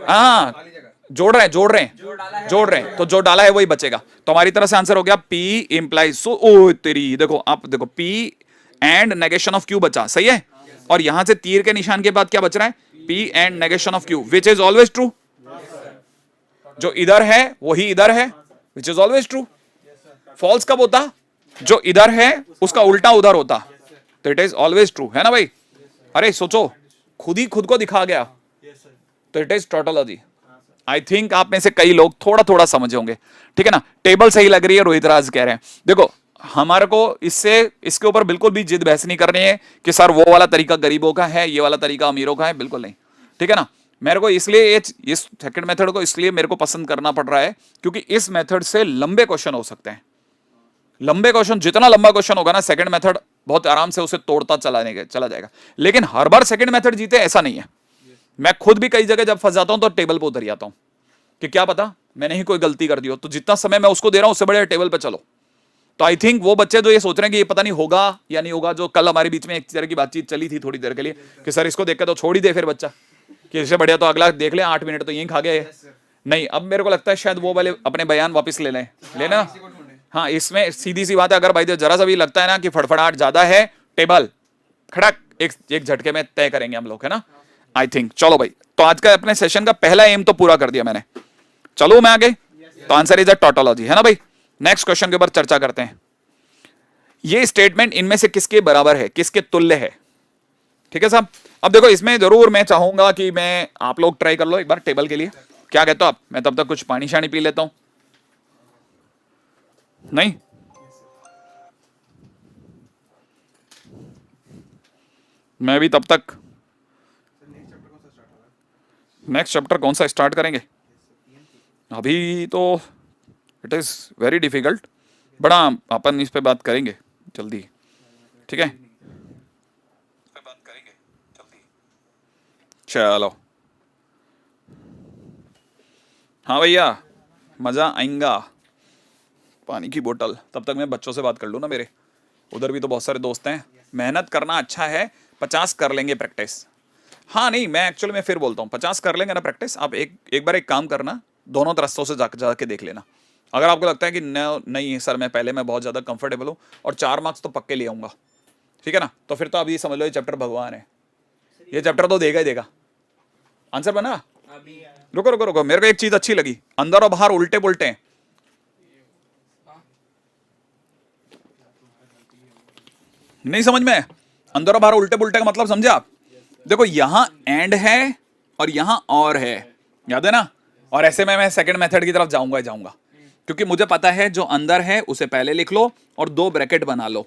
हाँ जोड़ रहे हैं, तो जो डाला है वही बचेगा। तो हमारी तरफ से आंसर हो गया पी इंप्लाइज, सो ओ तेरी, देखो आप देखो, P and negation of Q बचा, सही है। और यहां से तीर के निशान के बाद क्या बच रहा है, P and negation of Q, which is always true. जो इधर है वही इधर है, which is always true. False कब होता, जो इधर है उसका उल्टा उधर होता, तो इट इज ऑलवेज ट्रू, है ना भाई। अरे सोचो, खुद ही खुद को दिखा गया, तो it is tautology. I think आप में से कई लोग थोड़ा थोड़ा समझे होंगे, ठीक है ना। टेबल सही लग रही है, रोहित राज कह रहे हैं। देखो हमारे को इसके ऊपर बिल्कुल भी जिद बहस नहीं करनी है कि सर वो वाला तरीका गरीबों का है, ये वाला तरीका अमीरों का है, बिल्कुल नहीं, ठीक है ना। मेरे को इसलिए इस सेकंड मेथड को इसलिए मेरे को पसंद करना पड़ रहा है क्योंकि इस मेथड से लंबे क्वेश्चन हो सकते हैं। लंबे क्वेश्चन, जितना लंबा क्वेश्चन होगा ना, सेकंड मेथड बहुत आराम से उसे तोड़ता चला जाएगा। लेकिन हर बार सेकंड मेथड जीते ऐसा नहीं है। मैं खुद भी कई जगह जब फंस जाता हूं तो टेबल पे उतर जाता हूं कि क्या पता मैंने ही कोई गलती कर दी हो, तो जितना समय मैं उसको दे रहा हूं उससे बड़े टेबल पे चलो। तो आई थिंक वो बच्चे जो ये सोच रहे हैं कि ये पता नहीं होगा या नहीं होगा, जो कल हमारे बीच में एक तरह की बातचीत चली थी थोड़ी देर के लिए कि सर इसको देख के तो छोड़ ही दे फिर बच्चा, कि इससे बढ़िया तो अगला देख ले, 8 मिनट तो यहीं खा गए। नहीं, अब मेरे को लगता है शायद वो वाले अपने बयान वापस ले लेना। हाँ, इसमें सीधी सी बात है, अगर भाई जरा सा भी लगता है ना कि फड़फड़ाहट ज्यादा है, टेबल खड़क एक झटके में तय करेंगे हम लोग, है ना। आई थिंक चलो भाई, तो आज का अपने सेशन का पहला एम तो पूरा कर दिया मैंने। चलो मैं आगे, तो आंसर इज अ टोटोलॉजी, है ना भाई। नेक्स्ट क्वेश्चन के ऊपर चर्चा करते हैं। ये स्टेटमेंट इनमें से किसके बराबर है, किसके तुल्य है, ठीक है साहब। अब देखो इसमें जरूर मैं चाहूंगा कि मैं आप लोग ट्राई कर लो एक बार टेबल के लिए, क्या कहते हो आप। मैं तब तक कुछ पानी शानी पी लेता हूं, नहीं मैं भी तब तक। नेक्स्ट चैप्टर कौन सा स्टार्ट करेंगे, अभी तो इट इज वेरी डिफिकल्ट, बड़ा अपन इस पे बात करेंगे जल्दी, ठीक है, बात करेंगे जल्दी। चलो हाँ भैया, मजा आएगा। पानी की बोतल, तब तक मैं बच्चों से बात कर लूँ ना, मेरे उधर भी तो बहुत सारे दोस्त हैं। मेहनत करना अच्छा है, 50 कर लेंगे प्रैक्टिस। हाँ नहीं, मैं एक्चुअली मैं फिर बोलता हूँ, 50 कर लेंगे ना प्रैक्टिस। आप एक बार एक काम करना, दोनों रास्तों से जाके देख लेना। अगर आपको लगता है कि नहीं सर मैं पहले मैं बहुत ज़्यादा कंफर्टेबल हूँ और 4 मार्क्स तो पक्के ले आऊँगा, ठीक है ना, तो फिर तो आप ये समझ लो ये चैप्टर भगवान है, ये चैप्टर तो देगा ही देगा। आंसर बना, रुको रुको रुको, मेरे को एक चीज़ अच्छी लगी, अंदर और बाहर उल्टे पुल्टे हैं। नहीं समझ में, अंदर और बाहर उल्टे पुल्टे का मतलब समझे आप। देखो यहां एंड है और यहां और है, याद है ना। और ऐसे में मैं सेकंड मेथड की तरफ जाऊंगा क्योंकि मुझे पता है जो अंदर है उसे पहले लिख लो और 2 ब्रैकेट बना लो,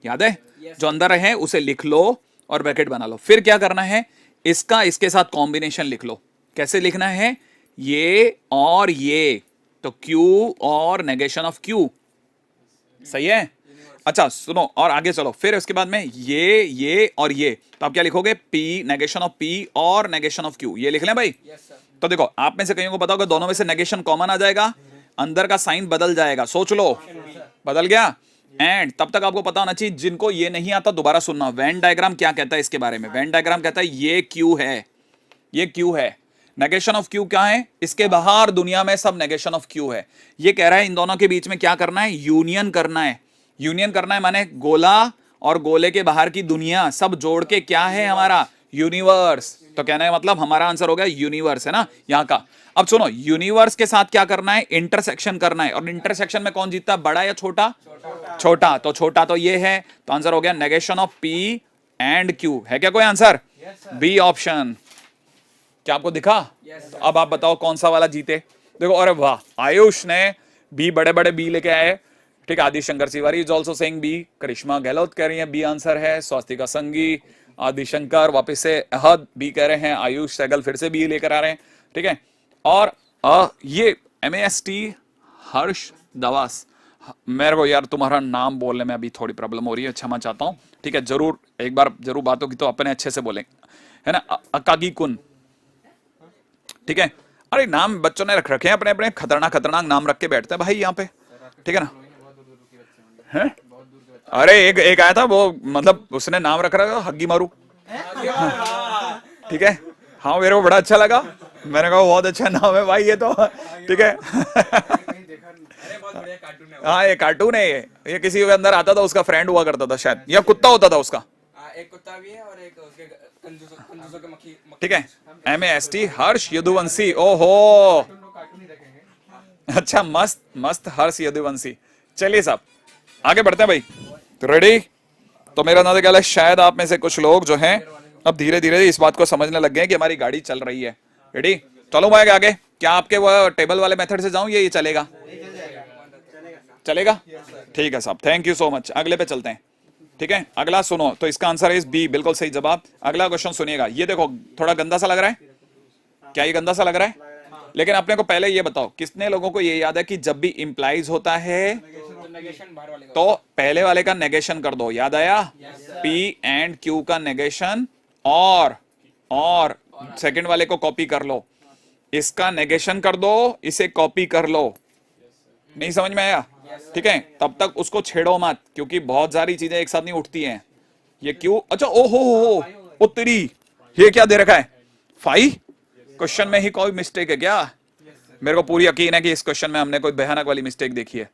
याद है? जो अंदर है उसे लिख लो और ब्रैकेट बना लो। फिर क्या करना है, इसका इसके साथ कॉम्बिनेशन लिख लो। कैसे लिखना है, ये और ये, तो Q और नेगेशन ऑफ Q, सही है? अच्छा सुनो और आगे चलो, फिर उसके बाद में ये और ये, तो आप क्या लिखोगे, P नेगेशन ऑफ P और नेगेशन ऑफ Q, ये लिख लें भाई। तो देखो आप में से कईयों को पता होगा दोनों में से नेगेशन कॉमन आ जाएगा, अंदर का साइन बदल जाएगा, सोच लो, बदल गया। एंड तब तक आपको पता होना चाहिए, जिनको ये नहीं आता दोबारा सुनना, वेन डायग्राम क्या कहता है इसके बारे में। वेन डायग्राम कहता है ये Q है, ये Q है, नेगेशन ऑफ Q क्या है, इसके बाहर दुनिया में सब नेगेशन ऑफ Q है। ये कह रहा है इन दोनों के बीच में क्या करना है, यूनियन करना है। यूनियन करना है माने गोला और गोले के बाहर की दुनिया सब जोड़ के क्या है हमारा, यूनिवर्स। तो कहना है मतलब हमारा आंसर हो गया यूनिवर्स, है ना यहाँ का। अब सुनो, यूनिवर्स के साथ क्या करना है, इंटरसेक्शन करना है। और इंटरसेक्शन में कौन जीतता है, बड़ा या छोटा? छोटा। तो छोटा तो ये है, तो आंसर हो गया negation of P and Q। है क्या कोई आंसर? B option. क्या आपको दिखा? तो अब आप बताओ कौन सा वाला जीते। देखो, अरे वाह, आयुष ने बी, बड़े बड़े बी लेके आए। ठीक है, Adi Shankar Tiwari is also saying B, Karishma Gehlot कह रही है बी आंसर है, स्वास्तिका संगी, आदि शंकर वापस से अहद बी कह रहे हैं, आयुष सहगल फिर से बी लेकर आ रहे हैं। ठीक है, और ये MAST हर्ष दवास, मेरे को यार तुम्हारा नाम बोलने में अभी थोड़ी प्रॉब्लम हो रही है, क्षमा चाहता हूँ। ठीक है, जरूर एक बार जरूर बात होगी तो अपने अच्छे से बोलेंगे, है ना। अकागी कुन, ठीक है। अरे नाम बच्चों ने रख रखे हैं अपने अपने, खतरनाक खतरनाक नाम रख के बैठते हैं भाई यहाँ पे, ठीक है ना। है? अरे एक आया था वो, मतलब उसने नाम रख रखा हग्गी मारू, ठीक है। हाँ मेरे को बड़ा अच्छा लगा, मैंने कहा बहुत अच्छा नाम है भाई ये तो, ठीक है। हाँ ये कार्टून है, ये किसी के अंदर आता था, उसका फ्रेंड हुआ करता था शायद, या कुत्ता होता था उसका। एक कुत्ता भी है और एक उसके कंजूसों के मक्खी। ठीक है, MAST हर्ष यदुवंशी, ओहो अच्छा, मस्त मस्त हर्ष यदुवंशी। चलिए साहब आगे बढ़ते हैं भाई, तो रेडी। तो मेरा अंदाजा ख्याल है शायद आप में से कुछ लोग जो हैं अब धीरे धीरे इस बात को समझने लग गए हैं कि हमारी गाड़ी चल रही है। रेडी, चलो भाई आगे। क्या आपके वो टेबल वाले मेथड से जाऊं, ये चलेगा? चलेगा, ठीक है साहब, थैंक यू सो मच। अगले पे चलते हैं, ठीक है। अगला सुनो, तो इसका आंसर है बी, बिल्कुल सही जवाब। अगला क्वेश्चन सुनिएगा, ये देखो थोड़ा गंदा सा लग रहा है, क्या ये गंदा सा लग रहा है? लेकिन अपने को पहले ये बताओ, कितने लोगों को ये याद है कि जब भी इंप्लाइज होता है तो पहले वाले का नेगेशन कर दो, याद आया? P एंड Q का नेगेशन, और सेकंड वाले को कॉपी कर लो, इसका नेगेशन कर दो, इसे कॉपी कर लो। नहीं समझ में आया? ठीक है, तब तक उसको छेड़ो मत, क्योंकि बहुत सारी चीजें एक साथ नहीं उठती हैं। ये क्यों, अच्छा ओहो उत्तरी, ये क्या दे रखा है, फाई? क्वेश्चन में ही कोई मिस्टेक है क्या? मेरे को पूरी यकीन है कि इस क्वेश्चन में हमने कोई भयानक वाली मिस्टेक देखी है,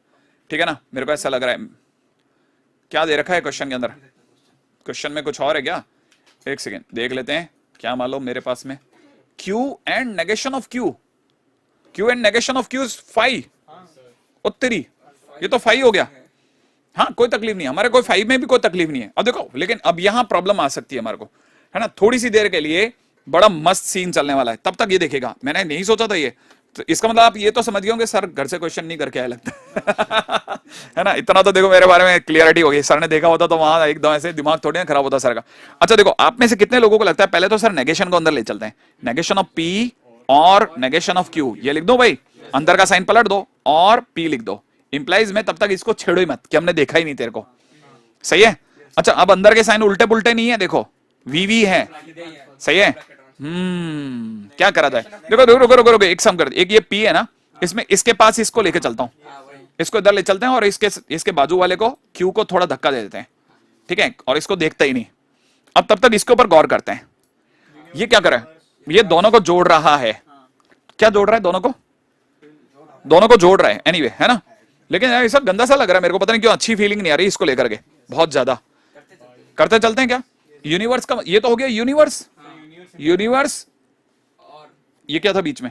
ठीक है ना, मेरे को ऐसा लग रहा है। क्या दे रखा है क्वेश्चन के अंदर? क्वेश्चन में कुछ और है क्या? एक सेकेंड देख लेते हैं, क्या मालूम मेरे पास में। Q and negation of Q, Q and negation of Q phi, उत्तरी, ये तो फाई हो गया। हाँ कोई तकलीफ नहीं, हमारे कोई फाइव में भी कोई तकलीफ नहीं है। अब देखो, लेकिन अब यहां प्रॉब्लम आ सकती है हमारे को, है ना। थोड़ी सी देर के लिए बड़ा मस्त सीन चलने वाला है, तब तक ये देखेगा। मैंने नहीं सोचा था ये, तो इसका मतलब आप ये तो समझ गए होंगे सर घर से क्वेश्चन नहीं करके आए लगता है ना। इतना तो देखो मेरे बारे में क्लियरिटी हो गई, सर ने देखा होता तो वहां एकदम ऐसे दिमाग थोड़ी ना खराब होता सर का। अच्छा देखो, आप में से कितने लोगों को लगता है, पहले तो सर नेगेशन को अंदर ले चलते हैं, नेगेशन ऑफ P और नेगेशन ऑफ Q, ये लिख दो भाई, अंदर का साइन पलट दो और P लिख दो। इंप्लाइज में तब तक इसको छेड़ो ही मत कि हमने देखा ही नहीं तेरे को, सही है। अच्छा अब अंदर के साइन उल्टे पुल्टे नहीं है, देखो VV है, सही है। क्या करा जाए, देखो रुको रुको रुको, एक सम कर, एक ये P है ना, इसमें इसके पास इसको लेके चलता हूं, इसको इधर ले चलते हैं, और इसके बाजू वाले को Q को थोड़ा धक्का दे देते हैं, ठीक है, और इसको देखते ही नहीं। अब तब तक इसके ऊपर गौर करते हैं, ये क्या कर रहा है, ये दोनों को जोड़ रहा है। क्या जोड़ रहा है? दोनों को जोड़ रहा है, एनीवे, है ना। लेकिन यार ऐसा गंदा सा लग रहा है मेरे को, पता नहीं क्यों अच्छी फीलिंग नहीं आ रही इसको लेकर के, बहुत ज्यादा। करते चलते हैं क्या? यूनिवर्स का ये तो हो गया, यूनिवर्स, ये क्या था बीच में?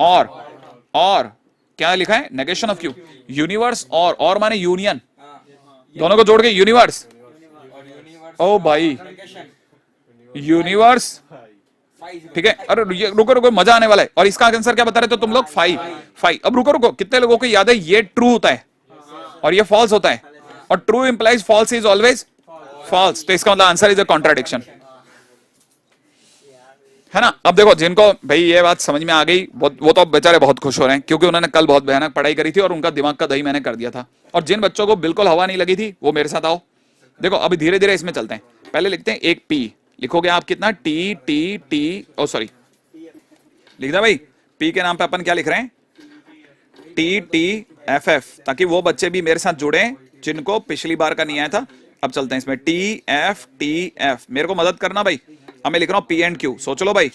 और क्या लिखा है? नेगेशन ऑफ Q, यूनिवर्स, और माने यूनियन, दोनों को जोड़ के यूनिवर्स। ओ भाई यूनिवर्स, ठीक है। अरे रुको रुको, मजा आने वाला है। और इसका आंसर क्या बता रहे थे तुम लोग? फाइव। अब रुको रुको, कितने लोगों को याद है ये ट्रू होता है और ये फॉल्स होता है? और true implies false is always false, तो इसका मतलब आंसर इज अ कॉन्ट्राडिक्शन, है ना। अब देखो जिनको भाई ये बात समझ में आ गई वो तो बेचारे बहुत खुश हो रहे हैं, क्योंकि उन्होंने कल बहुत भयानक पढ़ाई करी थी और उनका दिमाग का दही मैंने कर दिया था। और जिन बच्चों को बिल्कुल हवा नहीं लगी थी वो मेरे साथ आओ। देखो अभी धीरे धीरे इसमें चलते हैं। पहले लिखते हैं एक पी, लिखोगे आप कितना, टी टी टी, ओ सॉरी लिख दे भाई, पी के नाम पे अपन क्या लिख रहे हैं, टी टी एफ एफ, ताकि वो बच्चे भी मेरे साथ जुड़े जिनको पिछली बार का नहीं आया था। अब चलते हैं इसमें, टी एफ, मेरे को मदद करना भाई। अब मैं लिख रहा हूं पी एंड क्यू, सोच लो भाई।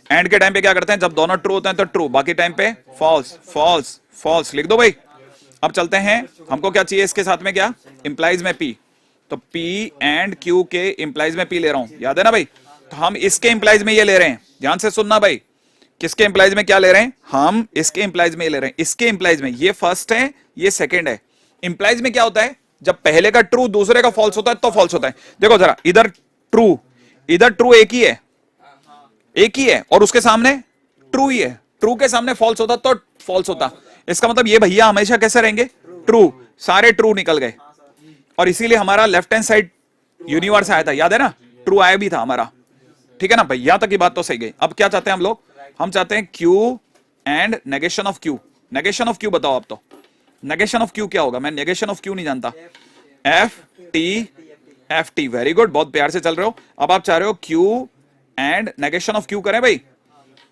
एंड के टाइम पे क्या करते हैं, जब दोनों ट्रू होते हैं तो ट्रू, बाकी टाइम पे फॉल्स फॉल्स फॉल्स, लिख दो भाई। अब चलते हैं, हमको क्या चाहिए इसके साथ में, क्या इंप्लाइज में पी, तो पी एंड क्यू के इंप्लाइज में पी ले रहा हूं, याद है ना भाई। तो हम इसके इंप्लाइज में ये ले रहे हैं, ध्यान से सुनना भाई, किसके इंप्लाइज में क्या ले रहे हैं, हम इसके इंप्लाइज में ले रहे हैं, इसके इंप्लाइज में, ये फर्स्ट है ये सेकंड है। इंप्लाइज में क्या होता है, जब पहले का ट्रू दूसरे का फॉल्स होता है तो फॉल्स होता है। देखो जरा, इधर ट्रू एक ही है और उसके सामने ट्रू ही है, ट्रू के सामने फॉल्स होता तो फॉल्स होता। इसका मतलब ये भैया हमेशा कैसे रहेंगे, ट्रू, सारे ट्रू निकल गए। और इसीलिए हमारा लेफ्ट हैंड साइड यूनिवर्स आया था, याद है ना, ट्रू आया भी था हमारा, ठीक है ना भाई। यहां तक की बात तो सही गई। अब क्या चाहते हैं हम लोग, हम चाहते हैं Q and negation of Q. Negation of Q बताओ आप, तो नेगेशन ऑफ क्यू क्या होगा, मैं नेगेशन ऑफ क्यू नहीं जानता। एफ टी, वेरी गुड, बहुत प्यार से चल रहे हो। अब आप चाह रहे हो Q and negation of Q करें भाई।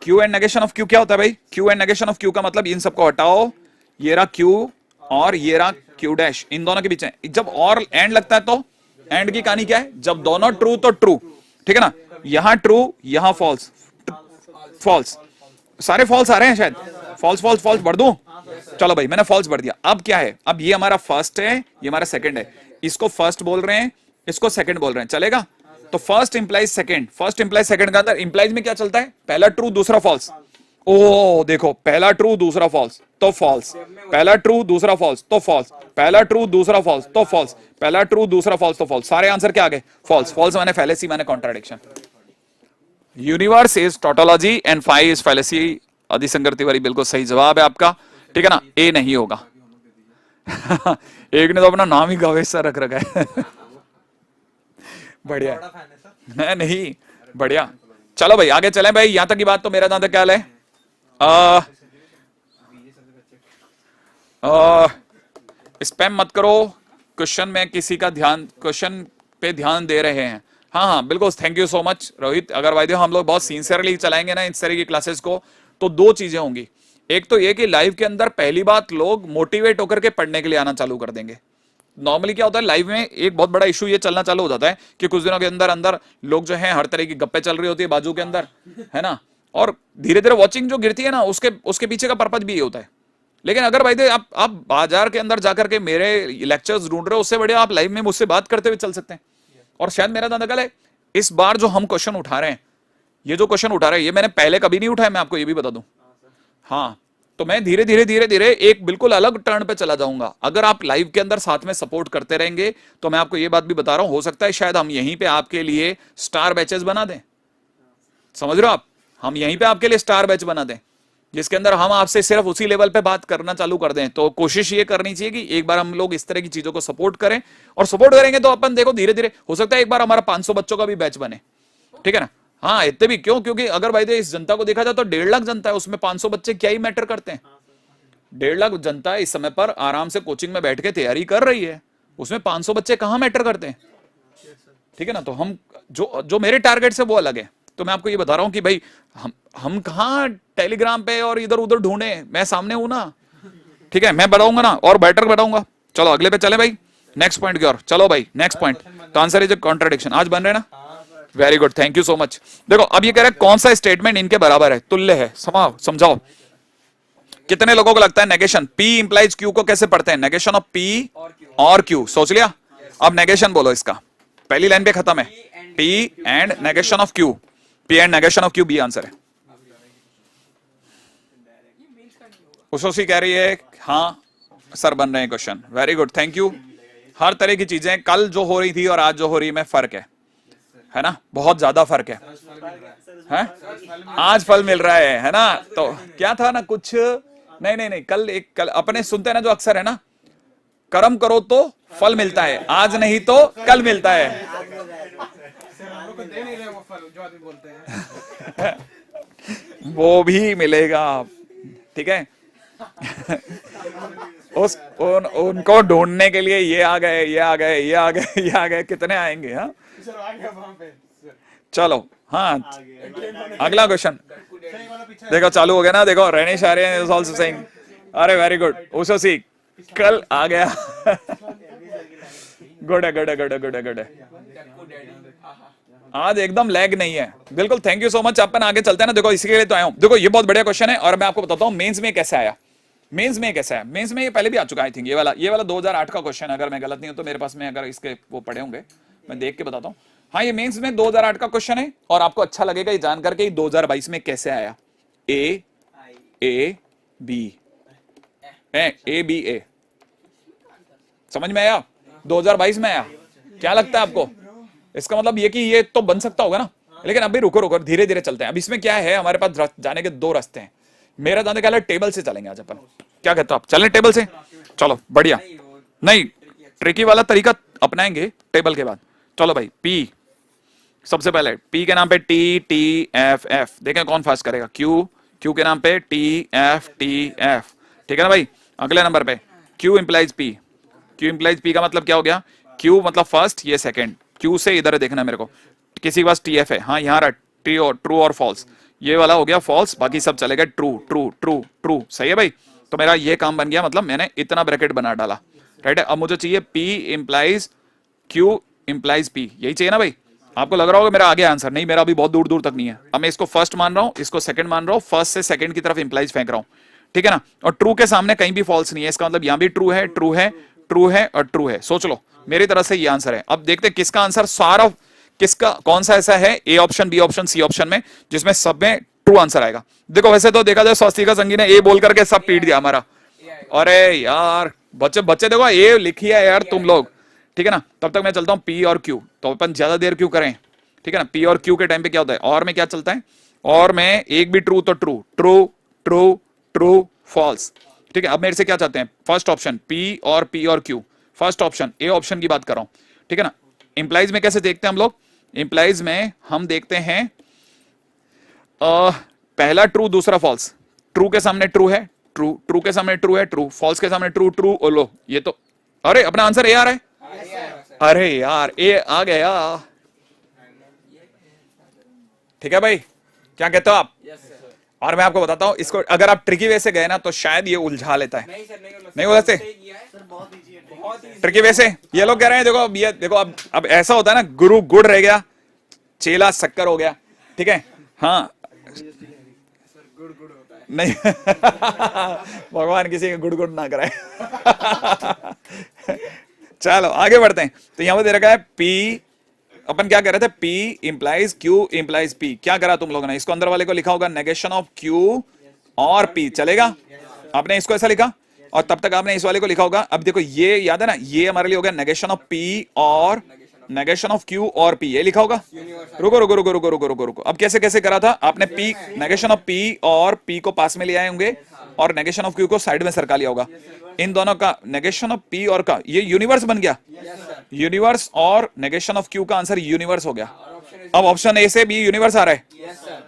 Q and negation of Q क्या होता है भाई, Q and negation of Q का मतलब इन सबको हटाओ, ये रहा क्यू और ये रहा क्यू डैश, इन दोनों के बीच है। जब और एंड लगता है तो एंड की कहानी क्या है, जब दोनों ट्रू तो ट्रू, ठीक है ना। यहां ट्रू यहां फॉल्स, फॉल्स, सारे फॉल्स आ रहे हैं शायद, फॉल्स फॉल्स फॉल्स भर दूं, चलो भाई मैंने फॉल्स भर दिया। अब क्या है, अब ये हमारा फर्स्ट है ये हमारा सेकंड है, इसको फर्स्ट बोल रहे हैं इसको सेकंड बोल रहे हैं, चलेगा। तो first implies second, first implies second का अंदर इंप्लाइज में क्या चलता है, पहला ट्रू दूसरा फॉल्स। ओ देखो, पहला ट्रू दूसरा फॉल्स तो फॉल्स, पहला ट्रू दूसरा फॉल्स तो फॉल्स, पहला ट्रू दूसरा फॉल्स तो फॉल्स, पहला ट्रू दूसरा फॉल्स तो फॉल्स, सारे आंसर क्या आ गए, फॉल्स। फॉल्स माने फैलेसी माने contradiction. Universe is tautology and phi is fallacy. Adishankar Tiwari बिल्कुल सही जवाब है आपका, ठीक है ना, ए नहीं होगा। एक ने तो अपना नाम ही गावेश सा रख रखा है। बढ़िया नहीं, बढ़िया। चलो भाई आगे चलें भाई, यहां तक की बात तो मेरा जहां तक ख्याल है स्पैम मत करो, क्वेश्चन में किसी का ध्यान, क्वेश्चन पे ध्यान दे रहे हैं। हाँ हाँ बिल्कुल, thank you so much Rohit Agarwal. हम लोग बहुत सिंसियरली चलाएंगे ना इस तरह की क्लासेस को, तो दो चीजें होंगी। एक तो ये कि लाइव के अंदर पहली बात लोग मोटिवेट होकर के पढ़ने के लिए आना चालू कर देंगे। नॉर्मली क्या होता है लाइव में, एक बहुत बड़ा इशू ये चलना चालू हो जाता है कि कुछ दिनों के अंदर अंदर लोग जो हैं हर तरह की गप्पे चल रही होती है बाजू के अंदर, है ना, और धीरे धीरे वॉचिंग जो गिरती है ना, उसके पीछे का पर्पज भी ये होता है। लेकिन अगर भाई आप बाजार के अंदर जाकर के मेरे लेक्चर्स ढूंढ रहे हो, उससे बढ़िया आप लाइव में मुझसे बात करते हुए चल सकते हैं। और शायद मेरा दादा है इस बार जो हम क्वेश्चन उठा रहे हैं, ये जो क्वेश्चन उठा रहे हैं, ये मैंने पहले कभी नहीं उठाया, मैं आपको ये भी बता दूं। हाँ, तो मैं धीरे धीरे एक बिल्कुल अलग टर्न पे चला जाऊंगा। अगर आप लाइव के अंदर साथ में सपोर्ट करते रहेंगे तो मैं आपको ये बात भी बता रहा हूं, हो सकता है शायद हम यहीं पे आपके लिए स्टार बैचेस बना दें। समझ रहे हो आप, हम यहीं पे आपके लिए स्टार बैच बना दें जिसके अंदर हम आपसे सिर्फ उसी लेवल पे बात करना चालू कर दें। तो कोशिश ये करनी चाहिए कि एक बार हम लोग इस तरह की चीजों को सपोर्ट करें, और सपोर्ट करेंगे तो अपन देखो धीरे धीरे हो सकता है एक बार हमारा 500 बच्चों का भी बैच बने, ठीक है ना। हाँ इतने भी क्यों, क्योंकि अगर भाई इस जनता को देखा जाए तो 1.5 लाख जनता है, उसमें 500 बच्चे क्या ही मैटर करते हैं। 1.5 लाख जनता इस समय पर आराम से कोचिंग में बैठ के तैयारी कर रही है, उसमें 500 बच्चे कहां मैटर करते हैं, ठीक है ना। तो हम जो मेरे टारगेट से वो अलग है। तो मैं आपको ये बता रहा हूं कि भाई हम कहां टेलीग्राम पे और इधर उधर ढूंढे, मैं सामने हूं ना, ठीक है, मैं बताऊंगा ना और बेटर बताऊंगा। चलो अगले पे चले भाई, नेक्स्ट पॉइंट की ओर चलो भाई, नेक्स्ट पॉइंट। तो आंसर इज कॉन्ट्राडिक्शन। आज बन रहे ना, very good, thank you so much. देखो अब ये कह रहा है कौन सा स्टेटमेंट इनके बराबर है, तुल्य है, समझाओ। कितने लोगों को लगता है नेगेशन पी इंप्लाइज क्यू को कैसे पढ़ते हैं, नेगेशन ऑफ पी और क्यू, सोच लिया। अब नेगेशन बोलो इसका, पहली लाइन पे खत्म है, P and negation of Q, P and negation of Q B answer है। उसी कह रही है हाँ सर बन रहे हैं question, very good, thank you. हर तरह की चीजें कल जो हो रही थी और आज जो हो रही है में फर्क है ना, बहुत ज्यादा फर्क है। आज फल मिल रहा है ना। तो क्या था ना, कुछ नहीं कल अपने सुनते हैं ना जो अक्सर है ना, कर्म करो तो फल मिलता है, आज नहीं तो कल मिलता है। को दे नहीं रहे वो फल जो आदमी बोलते हैं। वो भी मिलेगा, ठीक है। उनको ढूंढने के लिए ये आ गए, ये आ गए, ये आ गए, ये आ गए, कितने आएंगे? हाँ सर आ गया वहां पे सर। चलो, हाँ अगला क्वेश्चन सही वाला पीछे देखो, चालू हो गया ना, देखो Rhenish Aryan is also saying, अरे वेरी गुड, उसे सीख, कल आ गया। गुड है, गुड है, गुड है, गुड है, गुड है। आज एकदम लैग नहीं है, बिल्कुल। Thank you so much. अपन आगे चलते हैं ना, देखो इसी के लिए तो आया हूं। देखो ये बहुत बढ़िया क्वेश्चन है और मैं आपको बताता हूं मेंस में कैसे आया। मेंस में कैसा है? मेंस में ये पहले भी आ चुका है, आई थिंक। ये वाला 2008 का क्वेश्चन है, अगर मैं गलत नहीं हूं तो। मेरे पास में अगर इसके वो पढ़े होंगे, मैं देख के बताता हूं। हाँ, ये मेंस में 2008 का क्वेश्चन है और आपको अच्छा लगेगा ये जान करके 2022 में कैसे आया। ए बी ए समझ में आया? 2022 में आया। क्या लगता है आपको? इसका मतलब ये कि ये तो बन सकता होगा ना, लेकिन अभी रुको धीरे धीरे चलते हैं। अब इसमें क्या है, हमारे पास जाने के दो रास्ते हैं। मेरा जाने का टेबल से चलेंगे आज अपन। क्या कहते हो आप? चलें टेबल से? चलो बढ़िया। नहीं, ट्रिकी वाला तरीका अपनाएंगे टेबल के बाद। चलो भाई, पी सबसे पहले, पी के नाम पे टी एफ एफ, देखें कौन फास्ट करेगा। क्यू के नाम पे टी एफ, ठीक है ना भाई। अगले नंबर पे क्यू इंप्लाइज पी का मतलब क्या हो गया? क्यू मतलब फर्स्ट, ये सेकंड। क्यू से इधर देखना मेरे को, किसी के पास टी एफ है, हाँ यहाँ रहा, ट्रू और फॉल्स, ये वाला हो गया फॉल्स, बाकी सब चलेगा ट्रू। सही है भाई। तो मेरा ये काम बन गया, मतलब मैंने इतना ब्रैकेट बना डाला, राइट है। अब मुझे चाहिए P implies Q implies P, यही चाहिए ना भाई। आपको लग रहा होगा मेरा आगे आंसर, नहीं, मेरा अभी बहुत दूर दूर तक नहीं है। अब मैं इसको फर्स्ट मान रहा हूँ, इसको सेकंड मान रहा हूँ, फर्स्ट से सेकंड की तरफ इंप्लाइज फेंक रहा हूँ, ठीक है ना। और ट्रू के सामने कहीं भी फॉल्स नहीं है, इसका मतलब यहाँ भी ट्रू है और ट्रू है। सोच लो, मेरी तरफ से ये आंसर है। अब देखते हैं किसका आंसर, सारा किसका, कौन सा ऐसा है A option, B option, C option में जिसमें सब में ट्रू आंसर आएगा। देखो वैसे तो देखा जाए स्वास्तिका संघी ने ए बोल करके सब पीट दिया हमारा। अरे यार बच्चे देखो ए लिखी है यार तुम लोग, ठीक है ना। तब तक मैं चलता हूं पी और क्यू, तो अपन ज्यादा देर क्यों करें, ठीक है ना। पी और क्यू के टाइम पे क्या होता है, और में क्या चलता है, और में एक भी ट्रू तो ट्रू फॉल्स, ठीक है। अब मेरे से क्या चाहते हैं, फर्स्ट ऑप्शन पी और Q, first option A option की बात कर रहा हूं, ठीक है ना। इंप्लाइज में कैसे देखते हैं हम लोग, इंप्लाइज में हम देखते हैं पहला ट्रू दूसरा फॉल्स, ट्रू के सामने ट्रू है, ट्रू के सामने ट्रू है, ट्रू फॉल्स के सामने ट्रू ओ लो, ये तो, अरे अपना आंसर ए आ रहा है। अरे यार ए आ गया, ठीक है भाई, क्या कहते हो आप? और मैं आपको बताता हूं, इसको अगर आप ट्रिकी वे से गए ना तो शायद ये उलझा लेता है। नहीं हो सकते ट्रिकी वे से। ये लोग कह रहे हैं देखो, अब ये देखो, अब ऐसा होता है ना, गुरु गुड़ रह गया, चेला शक्कर हो गया, ठीक है। हाँ नहीं भगवान किसी का गुड़ ना कराए। चलो आगे बढ़ते हैं। तो यहां पर दे रखा है पी, अपन क्या कर रहे थे, P implies Q implies P. क्या करा तुम लोगों ने, इसको अंदर वाले को लिखा होगा नेगेशन ऑफ क्यू और पी, चलेगा। आपने इसको ऐसा लिखा और तब तक आपने इस वाले को लिखा होगा। अब देखो ये याद है ना, ये हमारे लिए हो गया नेगेशन ऑफ पी और नेगेशन ऑफ क्यू और पी, ये लिखा होगा। रुको। अब कैसे करा था आपने, पी नेगेशन ऑफ पी और पी को पास में ले आए होंगे और नेगेशन ऑफ क्यू को साइड में सरका लिया होगा। इन दोनों का नेगेशन ऑफ पी और का ये यूनिवर्स बन गया, यूनिवर्स, और नेगेशन ऑफ क्यू का आंसर यूनिवर्स हो गया। अब ऑप्शन ए से बी यूनिवर्स आ रहा है।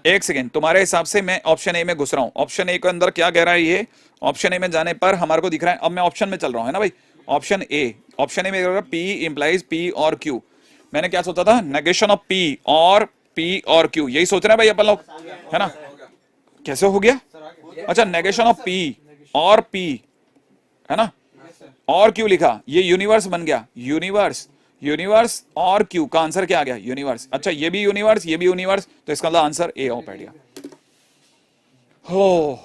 एक सेकेंड, तुम्हारे हिसाब से मैं ऑप्शन ए में घुस रहा हूं। ऑप्शन ए के अंदर क्या कह रहा है ये, ऑप्शन ए में जाने पर हमारे को दिख रहा है, अब मैं ऑप्शन में चल रहा हूं, है ना भाई। ऑप्शन ए में पी इंप्लाइज पी और क्यू। मैंने क्या सोचा था, नेगेशन ऑफ पी और क्यू, यही सोच रहे हैं भाई अपन लोग, है ना। कैसे हो गया, अच्छा नेगेशन ऑफ पी और पी, है ना, और क्यू लिखा, ये यूनिवर्स बन गया। यूनिवर्स और क्यू का आंसर क्या आ गया, यूनिवर्स। अच्छा ये भी यूनिवर्स, तो इसका आंसर ए बैठ गया। हो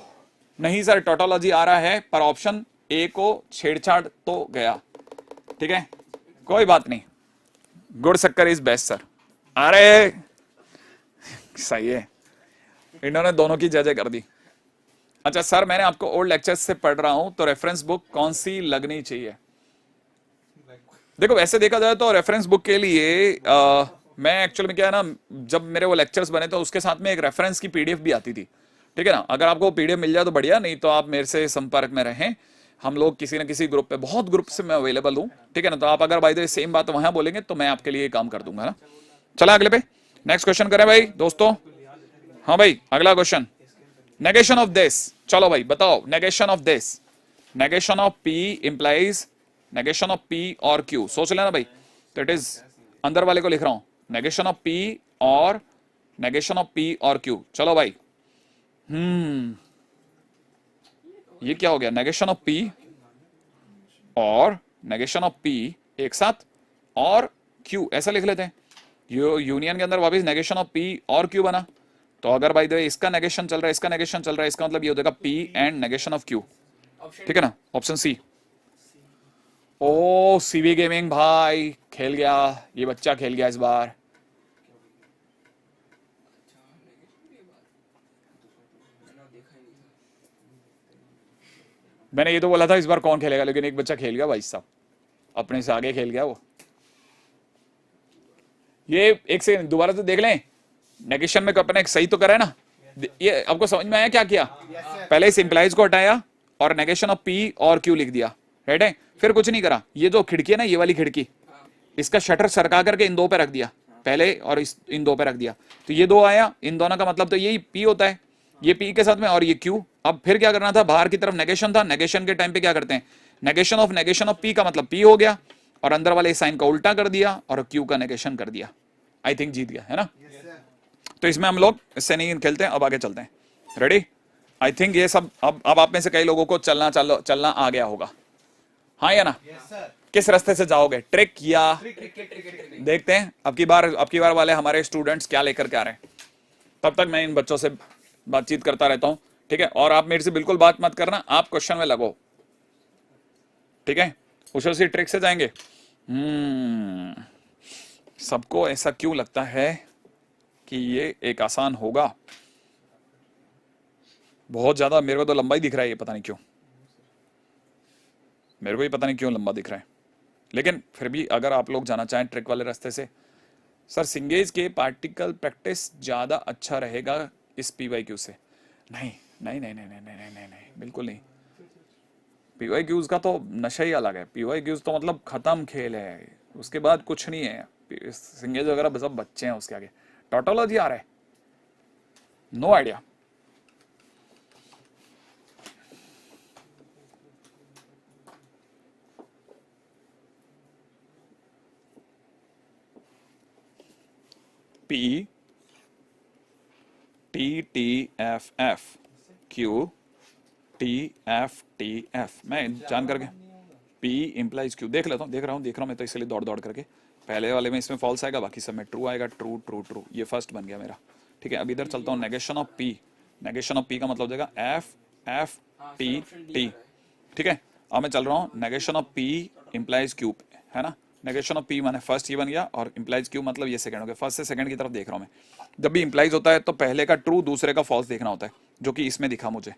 नहीं सर, टोटोलॉजी आ रहा है पर ऑप्शन ए को छेड़छाड़ तो गया, ठीक है, कोई बात नहीं। गुड़ शक्कर इज बेस्ट सर। अरे सही है, इन्होंने दोनों की जज कर दी। अच्छा सर, मैंने आपको ओल्ड लेक्चर्स से पढ़ रहा हूं, तो रेफरेंस बुक कौन सी लगनी चाहिए? देखो वैसे देखा जाए तो रेफरेंस बुक के लिए मैं एक्चुअली में क्या है ना, जब मेरे वो लेक्चर्स बने तो उसके साथ में एक रेफरेंस की पीडीएफ भी आती थी, ठीक है ना। अगर आपको पीडीएफ मिल जाए तो बढ़िया, नहीं तो आप मेरे से संपर्क में रहें। हम लोग किसी न किसी ग्रुप पे, बहुत ग्रुप से मैं अवेलेबल हूँ, ठीक है ना। तो आप अगर बाय द वे सेम बात वहां बोलेंगे तो मैं आपके लिए काम कर दूंगा, है ना। चला अगले पे, नेक्स्ट क्वेश्चन करें भाई दोस्तों। हाँ भाई अगला क्वेश्चन, नेगेशन ऑफ दिस। चलो भाई बताओ, negation of this, negation of P implies negation of P और क्यू। सोच लेना भाई, तो इट इज अंदर वाले को लिख रहा हूं, नेगेशन ऑफ पी और नेगेशन ऑफ पी और क्यू। चलो भाई, ये क्या हो गया, नेगेशन ऑफ पी और नेगेशन ऑफ पी एक साथ और क्यू, ऐसा लिख लेते हैं। यूनियन के अंदर वापस नेगेशन ऑफ पी और क्यू बना। तो अगर भाई इसका नेगेशन चल रहा है, इसका नेगेशन चल रहा है, इसका मतलब ये हो जाएगा P and negation of Q, ठीक है ना। Option C. Oh CV gaming भाई खेल गया, ये बच्चा खेल गया इस बार। मैंने ये तो बोला था इस बार कौन खेलेगा, लेकिन एक बच्चा खेल गया भाई साहब, अपने से आगे खेल गया वो। ये एक से दोबारा तो देख लें, नेगेशन में अपने सही तो करा है ना। ये आपको समझ में आया क्या किया? पहले इस इंप्लाइज को हटाया और नेगेशन ऑफ पी और क्यू लिख दिया, राइट है। फिर कुछ नहीं करा, ये जो खिड़की है ना, ये वाली खिड़की, इसका शटर सरका करके इन दो पे रख दिया पहले, और इन दो पे रख दिया। तो ये दो आया, इन दोनों का मतलब तो यही पी होता है, ये पी के साथ में और ये क्यू। अब फिर क्या करना था, बाहर की तरफ नेगेशन था, नेगेशन के टाइम पे क्या करते हैं, नेगेशन ऑफ पी का मतलब पी हो गया, और अंदर वाले साइन का उल्टा कर दिया और क्यू का नेगेशन कर दिया। आई थिंक जीत गया, है ना। तो इसमें हम लोग इससे नहीं खेलते हैं, अब आगे चलते हैं। रेडी? आई थिंक ये सब अब आप में से कई लोगों को चलना आ गया होगा, हाँ या ना। किस रास्ते से जाओगे, ट्रिक या देखते हैं अब की बार वाले हमारे स्टूडेंट्स क्या लेकर के आ रहे हैं। तब तक मैं इन बच्चों से बातचीत करता रहता हूं, ठीक है। और आप मेरे से बिल्कुल बात मत करना, आप क्वेश्चन में लगो, ठीक है। उसी ट्रिक से जाएंगे। सबको ऐसा क्यों लगता है कि ये एक आसान होगा? बहुत ज्यादा मेरे को तो लंबा ही दिख रहा है, ये पता नहीं क्यों, मेरे को ही पता नहीं क्यों लंबा दिख रहा है। लेकिन फिर भी अगर आप लोग जाना चाहें ट्रिक वाले रास्ते से, सर सिंगेज के पार्टिकल प्रैक्टिस ज्यादा अच्छा रहेगा इस पीवाईक्यू से। नहीं नहीं नहीं नहीं नहीं नहीं नहीं नहीं, नहीं बिल्कुल नहीं। पीवाईक्यूज का तो नशा ही अलग है। पीवाईक्यूज तो मतलब खत्म खेल है, उसके बाद कुछ नहीं है। सिंगेज वगैरह सब बच्चे हैं उसके आगे। टोटोलॉजी आ रहा है, no idea. P T T F F Q T F T F, मैं जान करके पी इंप्लाइज क्यू देख लेता हूँ, देख रहा हूँ मैं तो, इसलिए दौड़ दौड़ करके। पहले वाले में इसमें फॉल्स आएगा, बाकी सब में ट्रू आएगा। ट्रू ट्रू ट्रू, ये फर्स्ट बन गया मेरा, ठीक है। अब इधर चलता हूँ, नेगेशन ऑफ पी का मतलब हो जाएगा एफ एफ टी टी, ठीक है। अब मैं चल रहा हूँ negation of P implies Q, है ना। नेगेशन ऑफ पी माने फर्स्ट ये बन गया, और इंप्लाइज क्यू मतलब ये सेकंड हो गया। फर्स्ट से सेकंड की तरफ देख रहा हूँ मैं। जब भी इंप्लाइज होता है तो पहले का ट्रू दूसरे का फॉल्स देखना होता है, जो कि इसमें दिखा मुझे,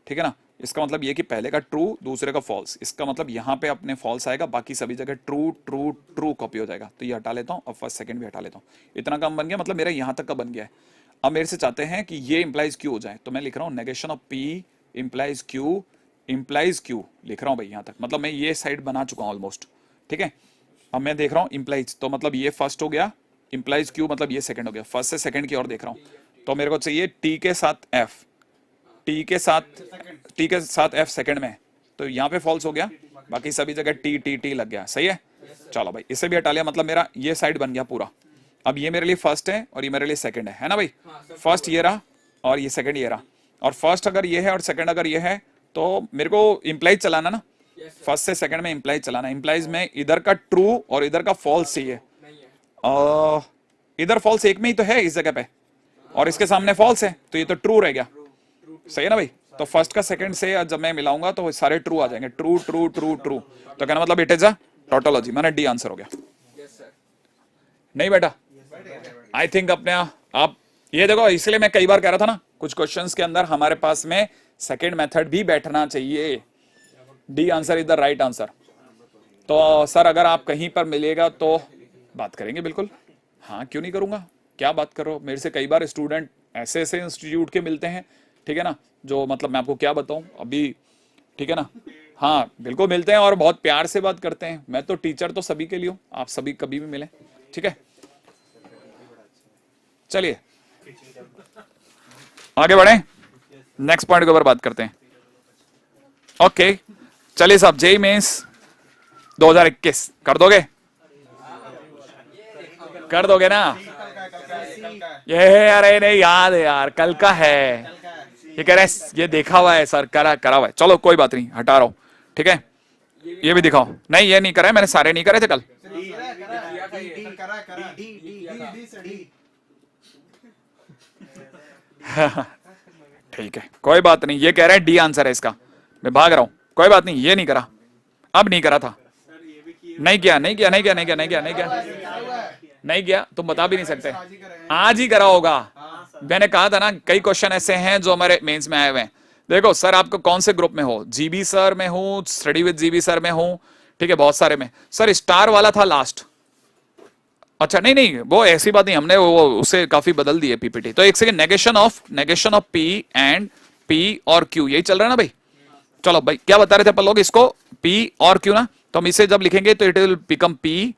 ठीक है ना। इसका मतलब ये कि पहले का ट्रू दूसरे का फॉल्स, इसका मतलब यहाँ पे अपने फॉल्स आएगा, बाकी सभी जगह ट्रू ट्रू ट्रू कॉपी हो जाएगा। तो ये हटा लेता हूँ, अब फर्स्ट सेकंड भी हटा लेता हूँ। इतना कम बन गया, मतलब मेरा यहाँ तक का बन गया है। अब मेरे से चाहते हैं कि ये इंप्लाइज क्यू हो जाए, तो मैं लिख रहा हूँ negation of P implies Q लिख रहा हूँ भाई यहाँ तक। मतलब मैं ये साइड बना चुका हूँ ऑलमोस्ट, ठीक है। अब मैं देख रहा हूँ इंप्लाइज, तो मतलब ये फर्स्ट हो गया, इंप्लाइज क्यू मतलब ये सेकंड हो गया। फर्स्ट से सेकंड की ओर देख रहा हूँ, तो मेरे को चाहिए टी के साथ एफ, टी के साथ एफ सेकंड में, तो यहाँ पे फॉल्स हो गया, बाकी सभी जगह टी टी टी लग गया। सही है, चलो भाई इसे भी हटा लिया, मतलब मेरा ये साइड बन गया पूरा। अब ये मेरे लिए फर्स्ट है और ये मेरे लिए सेकंड है ना भाई। फर्स्ट ये रहा और ये सेकंड ये रहा, और फर्स्ट अगर ये है और सेकंड अगर ये है, तो मेरे को इंप्लाइज चलाना ना, फर्स्ट से सेकंड में इंप्लाइज चलाना। इंप्लाइज में इधर का ट्रू और इधर का फॉल्स चाहिए। इधर फॉल्स एक में ही तो है इस जगह पे, और इसके सामने फॉल्स है, तो ये तो ट्रू रह गया। सही है ना भाई। तो फर्स्ट का सेकंड से जब मैं मिलाऊंगा तो सारे ट्रू आ जाएंगे, ट्रू ट्रू ट्रू ट्रू। तो कहना मतलब इट इज अ टोटोलॉजी, मैंने डी आंसर हो गया। नहीं बेटा, आई थिंक अपने आप ये देखो, इसलिए मैं कई बार कह रहा था ना, कुछ क्वेश्चंस के अंदर हमारे पास में सेकंड मेथड भी बैठना चाहिए। D answer is the right answer. तो सर अगर आप कहीं पर मिलेगा तो बात करेंगे, बिल्कुल। हाँ क्यों नहीं करूंगा, क्या बात करो। मेरे से कई बार स्टूडेंट ऐसे इंस्टीट्यूट के मिलते हैं, ठीक है ना, जो मतलब मैं आपको क्या बताऊं अभी, ठीक है ना। हाँ बिल्कुल मिलते हैं और बहुत प्यार से बात करते हैं। मैं तो टीचर तो सभी के लिए हूँ, आप सभी कभी भी मिलें, ठीक है। चलिए आगे बढ़े, नेक्स्ट पॉइंट के ऊपर बात करते हैं। ओके चलिए साहब, जेई मेंस 2021 कर दोगे? कर दोगे ना? ये अरे नहीं याद है यार, कल का है ये, कह रहे हैं ये देखा हुआ है सर, करा हुआ है। चलो कोई बात नहीं, हटा रहा हूं, ठीक है। ये भी दिखाओ। नहीं ये नहीं करा है मैंने, सारे नहीं करे थे कल। ठीक है कोई बात नहीं, ये कह रहे हैं डी आंसर है इसका, मैं भाग रहा हूं, कोई बात नहीं, ये नहीं करा, अब नहीं करा था, नहीं किया नहीं किया नहीं किया नहीं किया नहीं किया नहीं किया नहीं किया, तुम बता भी नहीं सकते, आज ही करा होगा। मैंने कहा था ना कई क्वेश्चन ऐसे हैं जो हमारे मेंस में आए हुए हैं। देखो सर आपको कौन से ग्रुप में हो, जीबी सर में हूँ, स्टडी विद जीबी सर में हूँ, ठीक है, बहुत सारे में। सर स्टार वाला था लास्ट, अच्छा नहीं नहीं वो ऐसी बात नहीं, हमने वो उसे काफी बदल दिए पीपीटी। तो एक second, negation of P and P और क्यू, यही चल रहा है ना भाई। चलो भाई क्या बता रहे थे अपन लोग, इसको पी और क्यू ना, तो हम इसे जब लिखेंगे तो इट विल बिकम पी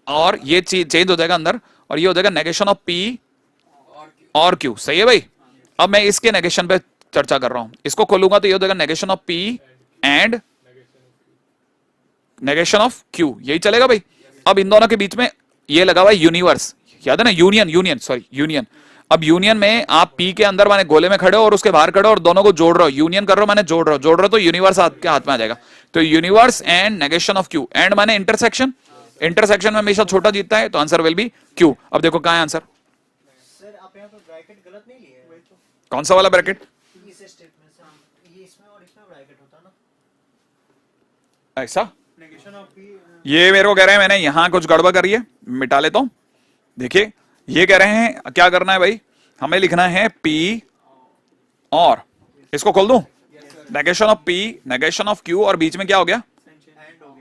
और ये चीज चेंज हो जाएगा अंदर, और ये हो जाएगा नेगेशन ऑफ पी और क्यू, सही है भाई। अब मैं इसके नेगेशन पे चर्चा कर रहा हूं, इसको खोलूंगा तो ये हो जाएगा negation of P and negation of Q, यही चलेगा भाई। अब इन दोनों के बीच में ये लगा हुआ है यूनिवर्स, याद है ना, यूनियन। अब यूनियन में आप पी के अंदर माने गोले में खड़े हो और उसके बाहर खड़े हो और दोनों को जोड़ रहे हो, यूनियन कर रहे हो माने जोड़ रहे हो तो यूनिवर्स आपके हाथ में आ जाएगा। तो universe and negation of Q, and माने इंटरसेक्शन, इंटरसेक्शन में हमेशा छोटा जीतता है, तो आंसर विल बी क्यू। अब देखो कहां है आंसर, सर आप यहाँ पर ब्रैकेट गलत नहीं लिए हैं? कौन सा वाला ब्रैकेट? इस स्टेटमेंट से ये इसमें और इसमें ब्रैकेट होता ना ऐसा, ये मेरे को कह रहे हैं मैंने यहां कुछ गड़बड़ करी है, मिटा लेता हूं। देखिए ये कह रहे हैं क्या करना है भाई, हमें लिखना है P और इसको खोल दूं, negation of P negation of Q और बीच में क्या हो गया,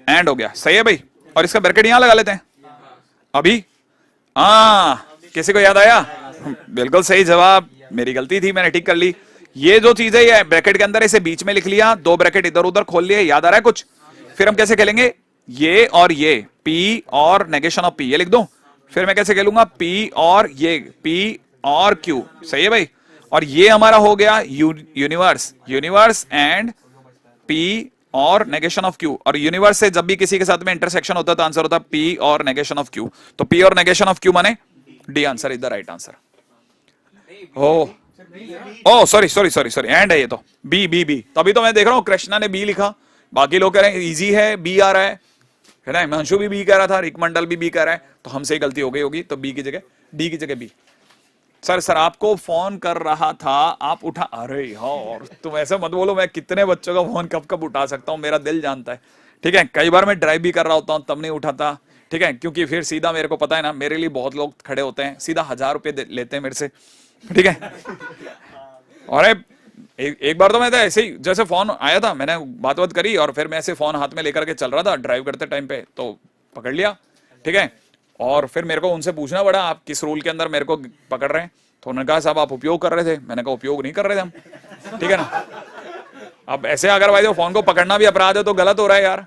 एंड हो गया, सही है भाई। और इसका ब्रैकेट यहां लगा लेते हैं अभी। किसी को याद आया? बिल्कुल सही जवाब, मेरी गलती थी, मैंने ठीक कर ली। ये जो चीज है ये ब्रैकेट के अंदर, इसे बीच में लिख लिया, दो ब्रैकेट इधर उधर खोल लिए, याद आ रहा है कुछ? फिर हम कैसे खेलेंगे, ये और ये P और नेगेशन ऑफ P ये लिख दूं, फिर मैं कैसे खेलूंगा P और ये P और Q, सही है भाई। और ये हमारा हो गया यूनिवर्स एंड P और नेगेशन ऑफ Q, और यूनिवर्स से जब भी किसी के साथ में इंटरसेक्शन होता है तो आंसर होता है P और नेगेशन ऑफ Q। तो P और नेगेशन ऑफ Q माने D answer is the right answer. Oh sorry and है ये तो, बी तभी तो मैं देख रहा हूं कृष्णा ने बी लिखा, बाकी लोग कह रहे हैं इजी है, बी आ रहा है ना, हिमांशु भी बी कह रहा था, रिक मंडल भी बी कह रहा है, तो हमसे ही गलती हो गई होगी, तो बी की जगह डी की जगह बी। सर आपको फोन कर रहा था, आप उठा, अरे यार तुम ऐसे मत बोलो, मैं कितने बच्चों का फोन कब कब उठा सकता हूँ, मेरा दिल जानता है, ठीक है। कई बार मैं ड्राइव भी कर रहा होता हूँ तब नहीं उठाता, ठीक है, क्योंकि फिर सीधा मेरे को पता है ना, मेरे लिए बहुत लोग खड़े होते हैं, सीधा 1000 रुपये लेते हैं मेरे से, ठीक है। और एक बार तो मैं तो ऐसे ही, जैसे फोन आया था मैंने बात करी और फिर मैं ऐसे फोन हाथ में लेकर के चल रहा था ड्राइव करते टाइम पे, तो पकड़ लिया, ठीक है। और फिर मेरे को उनसे पूछना पड़ा आप किस रूल के अंदर मेरे को पकड़ रहे हैं, तो उन्होंने कहा साहब आप उपयोग कर रहे थे, मैंने कहा उपयोग नहीं कर रहे थे हम, ठीक है ना। अब ऐसे अगर भाई फोन को पकड़ना भी अपराध है तो गलत हो रहा है यार,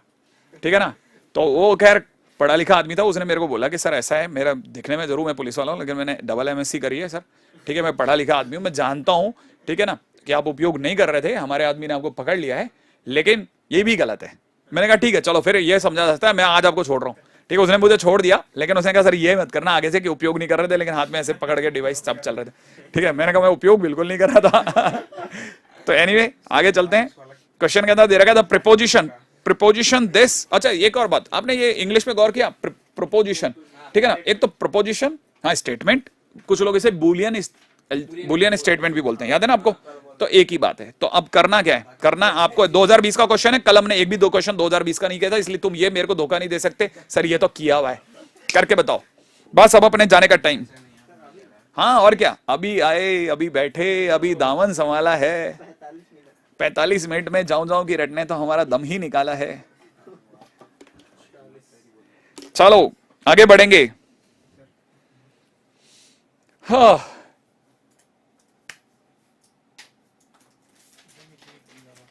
ठीक है ना। तो वो खैर पढ़ा लिखा आदमी था, उसने मेरे को बोला कि सर ऐसा है, मेरा दिखने में जरूर मैं पुलिस वाला हूँ लेकिन मैंने डबल MSc करी है सर, ठीक है, मैं पढ़ा लिखा आदमी हूँ, मैं जानता हूँ, ठीक है ना, कि आप उपयोग नहीं कर रहे थे, हमारे आदमी ने आपको पकड़ लिया है, लेकिन ये भी गलत है। मैंने कहा ठीक है चलो फिर ये समझा सकता है, मैं आज आपको छोड़ रहा हूँ, ठीक है। उसने मुझे छोड़ दिया, लेकिन उसने कहा सर ये मत करना आगे से कि उपयोग नहीं कर रहे थे लेकिन हाथ में ऐसे पकड़ के डिवाइस सब चल रहे थे, ठीक है। मैंने कहा मैं उपयोग बिल्कुल नहीं कर रहा था। तो एनीवे आगे चलते हैं, क्वेश्चन के अंदर दे रखा था प्रिपोजिशन दिस। अच्छा एक और बात, आपने ये इंग्लिश में गौर किया, प्रोपोजिशन, ठीक है ना, एक तो प्रोपोजिशन, हाँ स्टेटमेंट, कुछ लोग इसे बुलियन स्टेटमेंट भी बोलते हैं, याद है ना आपको, तो एक ही बात है। तो अब करना क्या है, करना आपको 2020 का क्वेश्चन है, कल हमने एक भी दो क्वेश्चन 2020 का नहीं किया था, इसलिए तुम ये मेरे को धोखा नहीं दे सकते सर ये तो किया हुआ है, करके बताओ बस। अब अपने जाने का टाइम, हाँ और क्या, अभी आए, अभी बैठे, अभी दामन संभाला है, 45 मिनट में जाऊं की रटने तो हमारा दम ही निकाला है। चलो आगे बढ़ेंगे। हाँ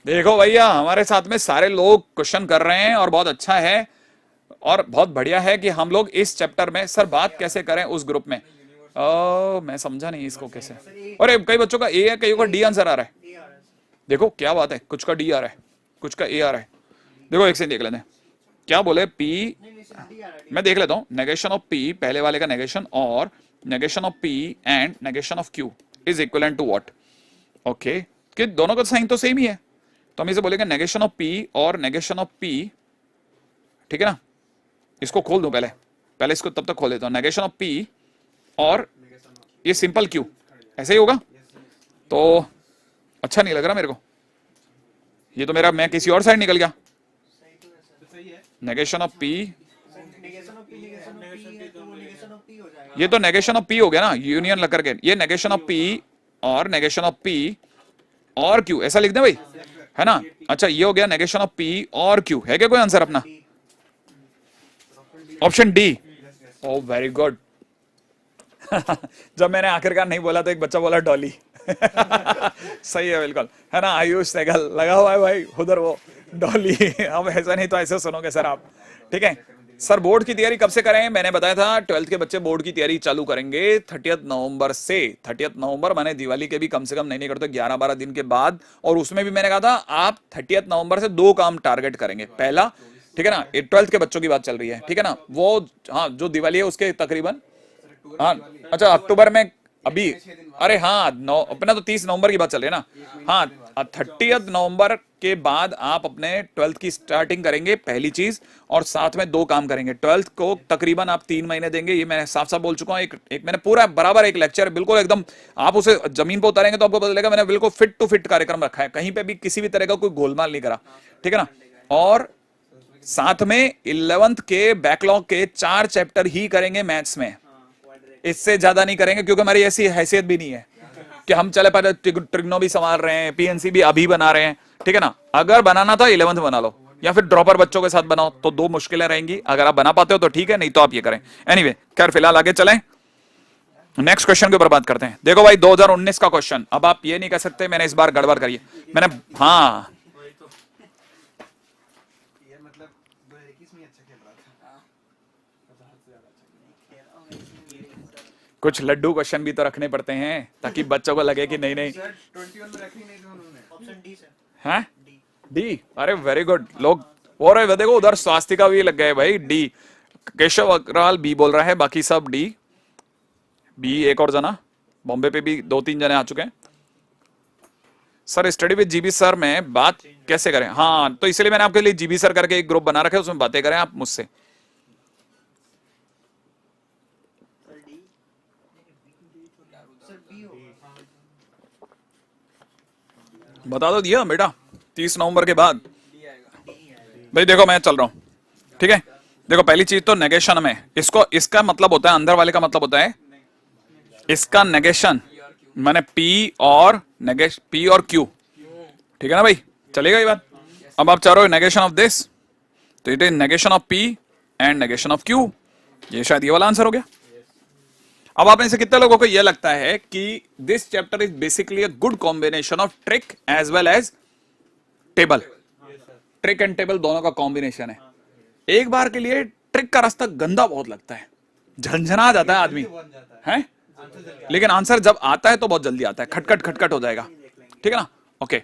देखो भैया, हमारे साथ में सारे लोग क्वेश्चन कर रहे हैं और बहुत अच्छा है और बहुत बढ़िया है कि हम लोग इस चैप्टर में सर बात कैसे करें उस ग्रुप में। मैं समझा नहीं इसको कैसे। अरे कई बच्चों का ए है, कईयों का डी आंसर आ रहा है। ये आ रहा है सर। देखो क्या बात है, कुछ का डी आ रहा है, कुछ का ए आ रहा है। देखो एक से देख लेते हैं क्या बोले। पी, नहीं सर, डी आ रहा है, डी। मैं देख लेता हूँ। नेगेशन ऑफ पी, पहले वाले का नेगेशन, और negation of P and negation of Q is equal to what. Okay, कि दोनों का साइन तो सेम ही है, तो हम इसे बोलेंगे नेगेशन ऑफ पी और नेगेशन ऑफ पी। ठीक है ना, इसको खोल दूं पहले, पहले इसको तब तक खोल देता हूं। नेगेशन ऑफ पी और ये सिंपल क्यू, ऐसे ही होगा। तो अच्छा नहीं लग रहा मेरे को, ये तो मेरा, मैं किसी और साइड निकल गया। सही तो है सर। सही है। Negation of P, negation of P है तो वो नेगेशन ऑफ पी हो जाएगा। ये तो नेगेशन ऑफ पी हो गया ना, यूनियन लग करके। ये नेगेशन ऑफ पी और नेगेशन ऑफ पी और क्यू, ऐसा लिख दें भाई, है ना। अच्छा ये हो गया नेगेशन ऑफ पी और क्यू। है क्या कोई आंसर अपना? Option D. Oh very good. जब मैंने आखिरकार नहीं बोला तो एक बच्चा बोला डॉली। सही है बिल्कुल, है ना। आयुष सहगल लगा हुआ है भाई उधर, वो डॉली। अब ऐसा नहीं तो ऐसे सुनोगे सर आप। ठीक है सर, बोर्ड की तैयारी कब से करें? मैंने बताया था 12th के बच्चे बोर्ड की तैयारी चालू करेंगे 30 नवंबर से। 30 नवंबर माने दिवाली के भी कम से कम नहीं करते 11-12 दिन के बाद। और उसमें भी मैंने कहा था आप 30 नवंबर से 2 काम टारगेट करेंगे। पहला, ठीक है ना, 12th के बच्चों की बात चल रही है, ठीक है ना, वो हाँ जो दिवाली है उसके तकरीबन, हाँ अच्छा अक्टूबर में अभी, अरे हाँ अपना तो 30 नवंबर की बात चल रही है ना। हाँ 30 नवंबर के बाद आप अपने 12th की स्टार्टिंग करेंगे पहली चीज, और साथ में 2 काम करेंगे। 12th को तकरीबन आप 3 महीने देंगे, ये मैं साफ साफ बोल चुका हूँ। एक मैंने पूरा बराबर एक लेक्चर बिल्कुल एकदम, आप उसे जमीन पर उतारेंगे तो आपको पता चलेगा मैंने बिल्कुल फिट टू फिट कार्यक्रम रखा है, कहीं पे भी किसी भी तरह का कोई गोलमाल नहीं करा। ठीक है ना, और साथ में 11th के बैकलॉग के 4 चैप्टर ही करेंगे मैथ्स में, इससे ज्यादा नहीं करेंगे, क्योंकि हमारी ऐसी हैसियत भी नहीं है कि हम चले पहले ट्रिग्नो भी संभाल रहे हैं, पीएनसी भी अभी बना रहे हैं। ठीक है ना, अगर बनाना था 11th बना लो, या फिर ड्रॉपर बच्चों के साथ बनाओ, तो 2 मुश्किलें रहेंगी। अगर आप बना पाते हो तो ठीक है, नहीं तो आप ये करें। एनीवे खैर फिलहाल आगे चलें, नेक्स्ट क्वेश्चन के ऊपर बात करते हैं। देखो भाई 2019 का क्वेश्चन, अब आप ये नहीं कह सकते मैंने इस बार गड़बड़ करी है। मैंने हाँ ये मतलब 2021 में अच्छा खेल रहा था। कुछ लड्डू क्वेश्चन भी तो रखने पड़ते हैं ताकि बच्चों को लगे कि नहीं नहीं। सर 21 में रखी नहीं थी उन्होंने। Option D sir. हैं डी, अरे वेरी गुड। लोग हो रहे देखो उधर स्वास्थ्य का भी लग गए भाई। डी, केशव अग्रवाल बी बोल रहा है, बाकी सब डी। बी एक और जना, बॉम्बे पे भी 2-3 जने आ चुके हैं। Sir study with GB sir में बात कैसे करें? हाँ तो इसलिए मैंने आपके लिए जीबी सर करके एक ग्रुप बना रखा है, उसमें बातें करें आप मुझसे। सर डी, सर बी होगा। बता दो दिया बेटा 30 नवंबर के बाद। भाई देखो मैं चल रहा हूं, ठीक है। देखो पहली चीज तो नेगेशन में इसको, इसका मतलब होता है, अंदर वाले का मतलब होता है इसका नेगेशन, माने पी और नेगेशन, पी और क्यू। ठीक है ना भाई, चलेगा ये बात। अब आप चाह रहे हो नेगेशन ऑफ दिस, तो it is negation of P and negation of Q. ये शायद ये वाला आंसर हो गया। अब आप में से कितने लोगों को यह लगता है कि this chapter is basically a good combination of trick as well as table? Trick and table दोनों का कॉम्बिनेशन है। एक बार के लिए ट्रिक का रास्ता गंदा बहुत लगता है, झंझना जाता है आदमी, है, लेकिन आंसर जब आता है तो बहुत जल्दी आता है, खटखट खटखट हो जाएगा। ठीक है ना, ओके।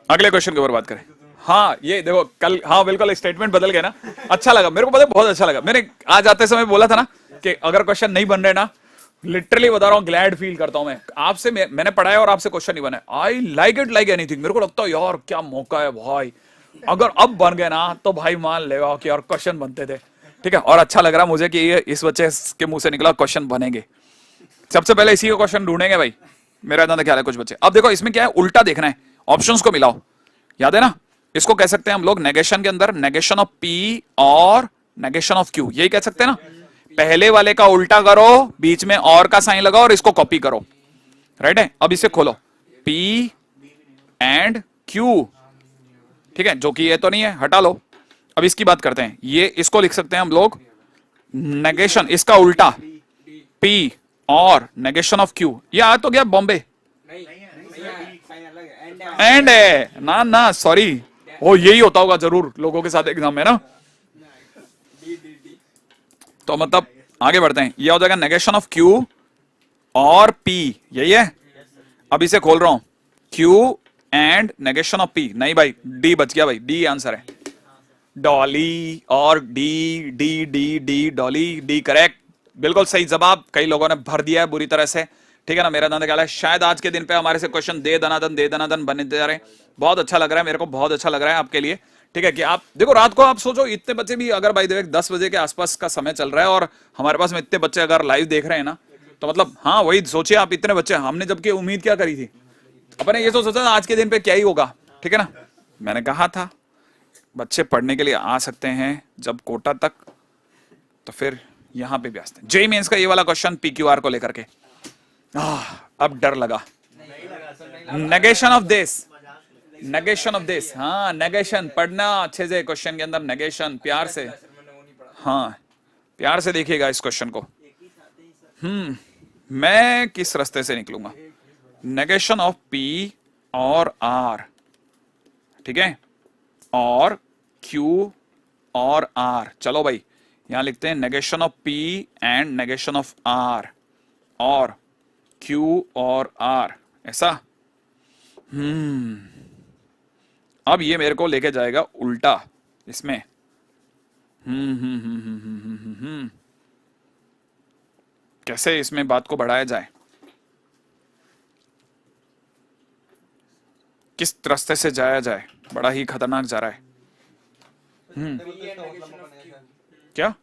अगले क्वेश्चन के ऊपर बात करें। हाँ ये देखो कल, हाँ बिल्कुल स्टेटमेंट बदल गया ना, अच्छा लगा मेरे को, पता है बहुत अच्छा लगा। मैंने आज आते समय बोला था ना कि अगर क्वेश्चन नहीं बन रहे ना, लिटरली बता रहा हूँ ग्लैड फील करता हूं मैं आपसे। मैंने पढ़ाया और आपसे क्वेश्चन नहीं बने, I like it like anything. मेरे को लगता है यार क्या मौका है भाई, अगर अब बन गए ना तो भाई मान लेगा कि यार क्वेश्चन बनते थे। ठीक है, और अच्छा लग रहा मुझे कि ये इस बच्चे के मुंह से निकला क्वेश्चन बनेंगे। सबसे पहले इसी का क्वेश्चन ढूंढेंगे भाई, मेरा इतना ख्याल है कुछ बच्चे। अब देखो इसमें क्या है, उल्टा देखना है, ऑप्शंस को मिलाओ, याद है ना। इसको कह सकते हैं हम लोग नेगेशन के अंदर नेगेशन ऑफ पी और नेगेशन ऑफ क्यू, यही कह सकते हैं ना। पहले वाले का उल्टा करो, बीच में और का साइन लगाओ और इसको कॉपी करो, राइट है। अब इसे खोलो, पी एंड क्यू, ठीक है, जो कि ये तो नहीं है, हटा लो। अब इसकी बात करते हैं, ये इसको लिख सकते हैं हम लोग नेगेशन, इसका उल्टा पी और नेगेशन ऑफ क्यू। ये आ तो गया बॉम्बे, साइन अलग है एंड एंड है ना ना, सॉरी, वो यही होता होगा जरूर लोगों के साथ एग्जाम में ना। तो मतलब आगे बढ़ते हैं, ये हो जाएगा नेगेशन ऑफ क्यू और पी, यही है। अब इसे खोल रहा हूं, Q and negation of P, नहीं भाई डी बच गया भाई, डी आंसर है, डॉली और D D D D Dolly, D correct, बिल्कुल सही जवाब। कई लोगों ने भर दिया है बुरी तरह से, ठीक है ना। मेरा धंधा क्या है, शायद आज के दिन पे हमारे से क्वेश्चन दे दनादन बने जा रहे हैं। बहुत अच्छा लग रहा है मेरे को, बहुत अच्छा लग रहा है आपके लिए, ठीक है। कि आप देखो रात को आप सोचो इतने बच्चे भी अगर भाई 10 बजे के आसपास का समय चल रहा है और हमारे पास में इतने बच्चे अगर लाइव देख रहे हैं ना, तो मतलब हाँ वही सोचिए आप, इतने बच्चे, हमने जबकि उम्मीद क्या करी थी, अपने ये तो सोचा आज के दिन पे क्या ही होगा, ठीक है ना। मैंने कहा था बच्चे पढ़ने के लिए आ सकते हैं जब कोटा तक, तो फिर यहां पे भी आते हैं। जेईई मेंस का ये वाला क्वेश्चन पीक्यूआर को लेकर के, अब डर लगा। Negation of this, negation of this, हाँ नेगेशन पढ़ना अच्छे से, क्वेश्चन के अंदर नेगेशन, प्यार से, हाँ प्यार से देखिएगा इस क्वेश्चन को। मैं किस रास्ते से निकलूंगा, नेगेशन ऑफ पी और आर, ठीक है, और क्यू और आर। चलो भाई यहां लिखते हैं negation of P and negation of R, और क्यू और आर, ऐसा। अब ये मेरे को लेके जाएगा उल्टा इसमें। कैसे इसमें बात को बढ़ाया जाए, किस रास्ते से जाया जाए, बड़ा ही खतरनाक जा रहा है। क्या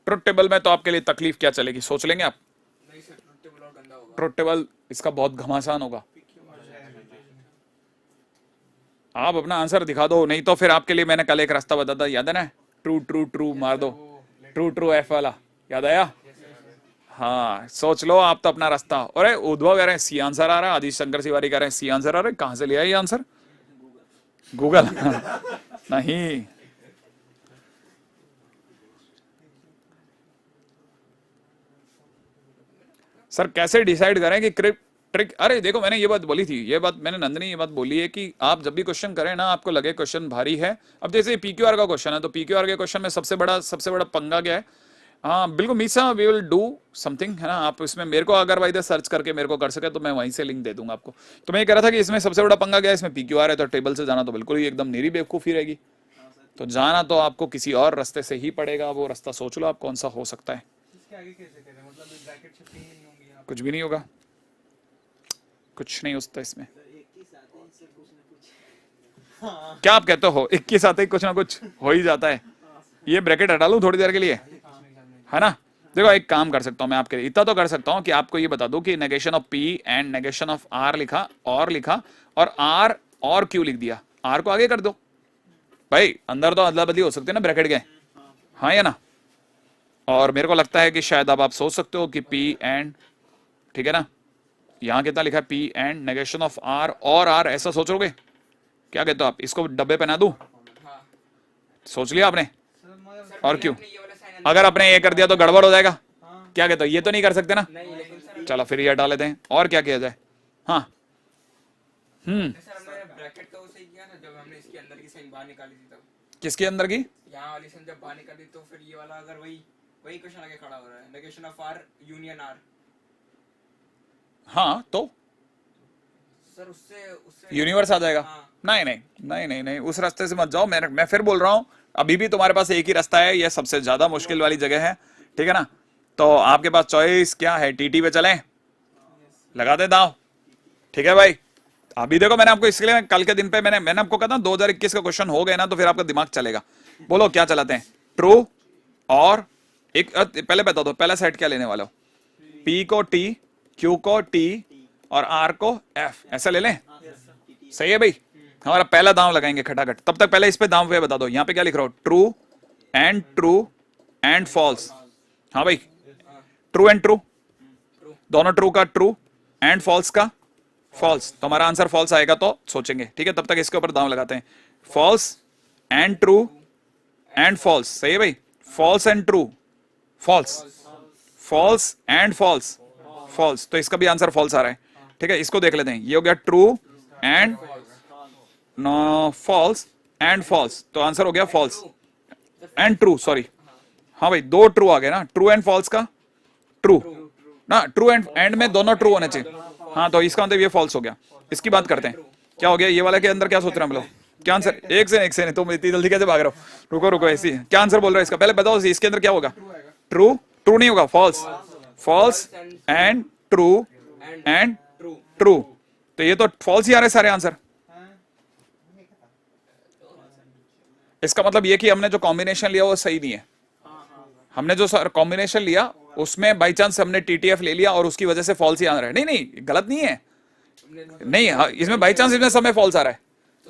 ट्रुथ टेबल में तो आपके लिए तकलीफ क्या चलेगी, सोच लेंगे आप। नहीं सर, ट्रुथ टेबल और गंदा होगा। ट्रुथ टेबल इसका बहुत घमासान होगा। आप अपना आंसर दिखा दो, नहीं तो फिर आपके लिए मैंने कल एक रास्ता बताया था, याद है ना, ट्रू ट्रू ट्रू मार दो, ट्रू ट्रू एफ वाला, याद आया। हाँ सोच लो आप तो अपना रास्ता। अरे उद्धव कह रहे हैं सी आंसर आ रहा है, आदिश शंकर तिवारी कह रहे हैं सी आंसर आ रहा है, कहां से लिया ये आंसर, गूगल नहीं। सर कैसे डिसाइड करें कि ट्रिक, अरे देखो मैंने ये बात बोली थी, ये बात मैंने नंदनी ये बात बोली है कि आप जब भी क्वेश्चन करें ना, आपको लगे क्वेश्चन भारी है। अब जैसे पीक्यूआर का क्वेश्चन है, तो पीक्यूआर के क्वेश्चन में सबसे बड़ा पंगा क्या है, हाँ बिल्कुल मीसा वी विल डू समथिंग, है ना। आप इसमें मेरे को अगर भाई सर्च करके मेरे को कर सके तो मैं वहीं से लिंक दे दूंगा आपको। तो मैं ये कह रहा था कि इसमें सबसे बड़ा पंगा क्या है, इसमें पीक्यूआर है तो टेबल से जाना तो बिल्कुल ही एकदम निरी बेवकूफ़ी रहेगी। तो जाना तो आपको किसी और रास्ते से ही पड़ेगा, वो रास्ता सोच लो आप कौन सा हो सकता है। इसके आगे कैसे करें, मतलब ब्रैकेट शिफ्टिंग नहीं होगी यहाँ पे? कुछ भी नहीं होगा, कुछ नहीं होता इसमें। क्या आप कहते हो 21 आते ही कुछ ना कुछ हो ही जाता है। ये ब्रैकेट हटा लूं थोड़ी देर के लिए, है ना। देखो एक काम कर सकता हूं मैं आपके लिए, इतना तो कर सकता हूं कि आपको ये बता दूं कि negation of P and negation of R लिखा और आर और क्यू लिख दिया, आर को आगे कर दो भाई, अंदर तो अदला बदली हो सकती है ना ब्रैकेट के, हाँ या ना। और मेरे को लगता है कि शायद अब आप सोच सकते हो कि पी एंड, ठीक है ना, यहां कितना लिखा है P and negation of R और आर, ऐसा सोचोगे, क्या कहते हो आप, इसको डब्बे पहना दूं, सोच लिया आपने, और क्यों अगर आपने ये कर दिया तो गड़बड़ हो जाएगा, क्या कहते हो, ये तो नहीं कर सकते ना, चलो फिर ये हटा लेते हैं, और क्या किया जाए। हाँ सर हमने ब्रैकेट तो उसे किया था जब हमने इसके अंदर की साइन बाहर निकाली थी, तब किसके अंदर की, यहाँ वाली साइन जब बाहर निकाली तो फिर ये वाला अगर वही क्वेश्चन आगे खड़ा हो रहा है, negation of R union R. हाँ तो सर उससे यूनिवर्स आ जाएगा। हाँ। नहीं, उस रास्ते से मत जाओ। मैं फिर बोल रहा हूं, अभी भी तुम्हारे पास एक ही रास्ता है, ये सबसे ज्यादा मुश्किल वाली जगह है, ठीक है ना। तो आपके पास चॉइस क्या है, टीटी पे चलें, लगा दे दांव, ठीक है भाई। अभी देखो मैंने आपको इसके लिए कल के दिन पे मैंने आपको कहा था 2021 का क्वेश्चन हो गए ना तो फिर आपका दिमाग चलेगा। बोलो क्या चलाते हैं, ट्रू और एक पहले बता दो, पहला सेट क्या लेने वाले हो, पी को टी, क्यू को टी और आर को एफ, ऐसा ले लें, सही है भाई। हमारा पहला दांव लगाएंगे खटाखट। तब तक पहले इस पे दांव पे बता दो, यहाँ पे क्या लिख रहा हो, ट्रू एंड फॉल्स। हाँ भाई, ट्रू एंड ट्रू, दोनों ट्रू का ट्रू एंड फॉल्स का फॉल्स, तो हमारा आंसर फॉल्स आएगा तो सोचेंगे, ठीक है। तब तक इसके ऊपर दांव लगाते हैं, false and true and false, सही है भाई, false and true, false and false, तो इसका भी आंसर फॉल्स आ रहा है। ठीक है, इसको देख लेते हैं। ये हो गया true and false and false, तो आंसर हो गया फॉल्स एंड ट्रू, सॉरी। हाँ भाई, दो ट्रू आ गए ना, ट्रू एंड फॉल्स का ट्रू ना, ट्रू एंड में दोनों ट्रू होने चाहिए। हाँ, तो इसका मतलब ये फॉल्स हो गया। इसकी बात करते हैं, क्या हो गया ये वाला के अंदर, क्या सोच रहे हैं हम लोग? क्या आंसर? एक से नहीं, तुम इतनी जल्दी कैसे भाग रहे हो? रुको रुको, ऐसी क्या आंसर बोल रहे हो इसका? पहले बताओ इसके अंदर क्या होगा? ट्रू, ट्रू नहीं होगा, false, false and true and true, तो ये तो फॉल्स ही आ रहे सारे आंसर। इसका मतलब ये कि हमने जो कॉम्बिनेशन लिया वो सही नहीं है। हमने जो कॉम्बिनेशन लिया उसमें बाई चांस हमने टीटीएफ ले लिया और उसकी वजह से फॉल्स ही आ रहा है। नहीं नहीं, गलत नहीं है, नहीं हाँ, इसमें बाई चांस इसमें समय फॉल्स आ रहा है,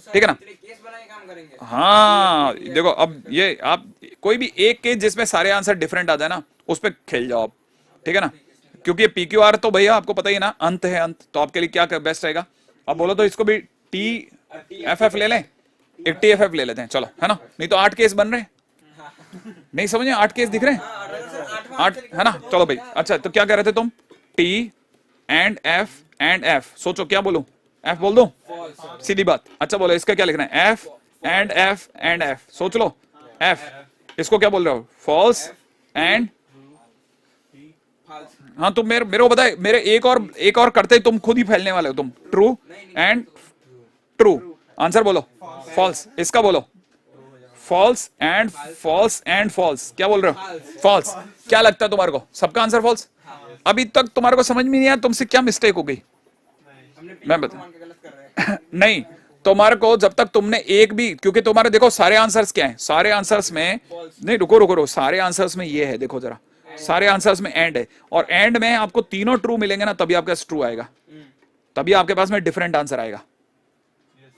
ठीक है ना? केस बना के काम करेंगे। हाँ देखो, अब ये आप कोई भी एक केस जिसमें सारे आंसर डिफरेंट आ जाए ना, उस पर खेल जाओ आप, ठीक है ना? क्योंकि ये PQR तो भैया आपको पता ही ना, अंत है अंत, तो आपके लिए क्या बेस्ट रहेगा? अब बोलो तो इसको भी TFF ले लें, एक TFF ले लेते हैं, चलो, है ना? नहीं तो 8 केस बन रहे, नहीं समझे? 8 केस दिख रहे हैं, 8 है ना? चलो भाई, अच्छा तो क्या कह रहे थे तुम? T एंड F, सोचो क्या बोलूं? F बोल दो, सीधी बात। अच्छा बोलो, इसका क्या लिखना है? F एंड F, सोच लो, F, इसको क्या बोल रहे हो? फॉल्स एंड, हाँ तुम मेरे को बताए, मेरे एक और करते ही तुम खुद ही फैलने वाले हो तुम। ट्रू एंड ट्रू, आंसर बोलो फॉल्स, इसका बोलो फॉल्स एंड फॉल्स, क्या बोल रहे हो? फॉल्स। क्या लगता है तुम्हारे को सबका आंसर फॉल्स? अभी तक तुम्हारे को समझ में नहीं आया तुमसे क्या मिस्टेक हो गई? मैं बता नहीं, तुम्हारे को जब तक तुमने एक भी, क्योंकि तुम्हारे देखो सारे आंसर्स क्या है, सारे आंसर्स में, नहीं रुको, सारे आंसर्स में ये है, देखो जरा, सारे आंसर्स में एंड है, और एंड में आपको तीनों ट्रू मिलेंगे ना, तभी आपके पास ट्रू आएगा, तभी आपके पास में डिफरेंट आंसर आएगा।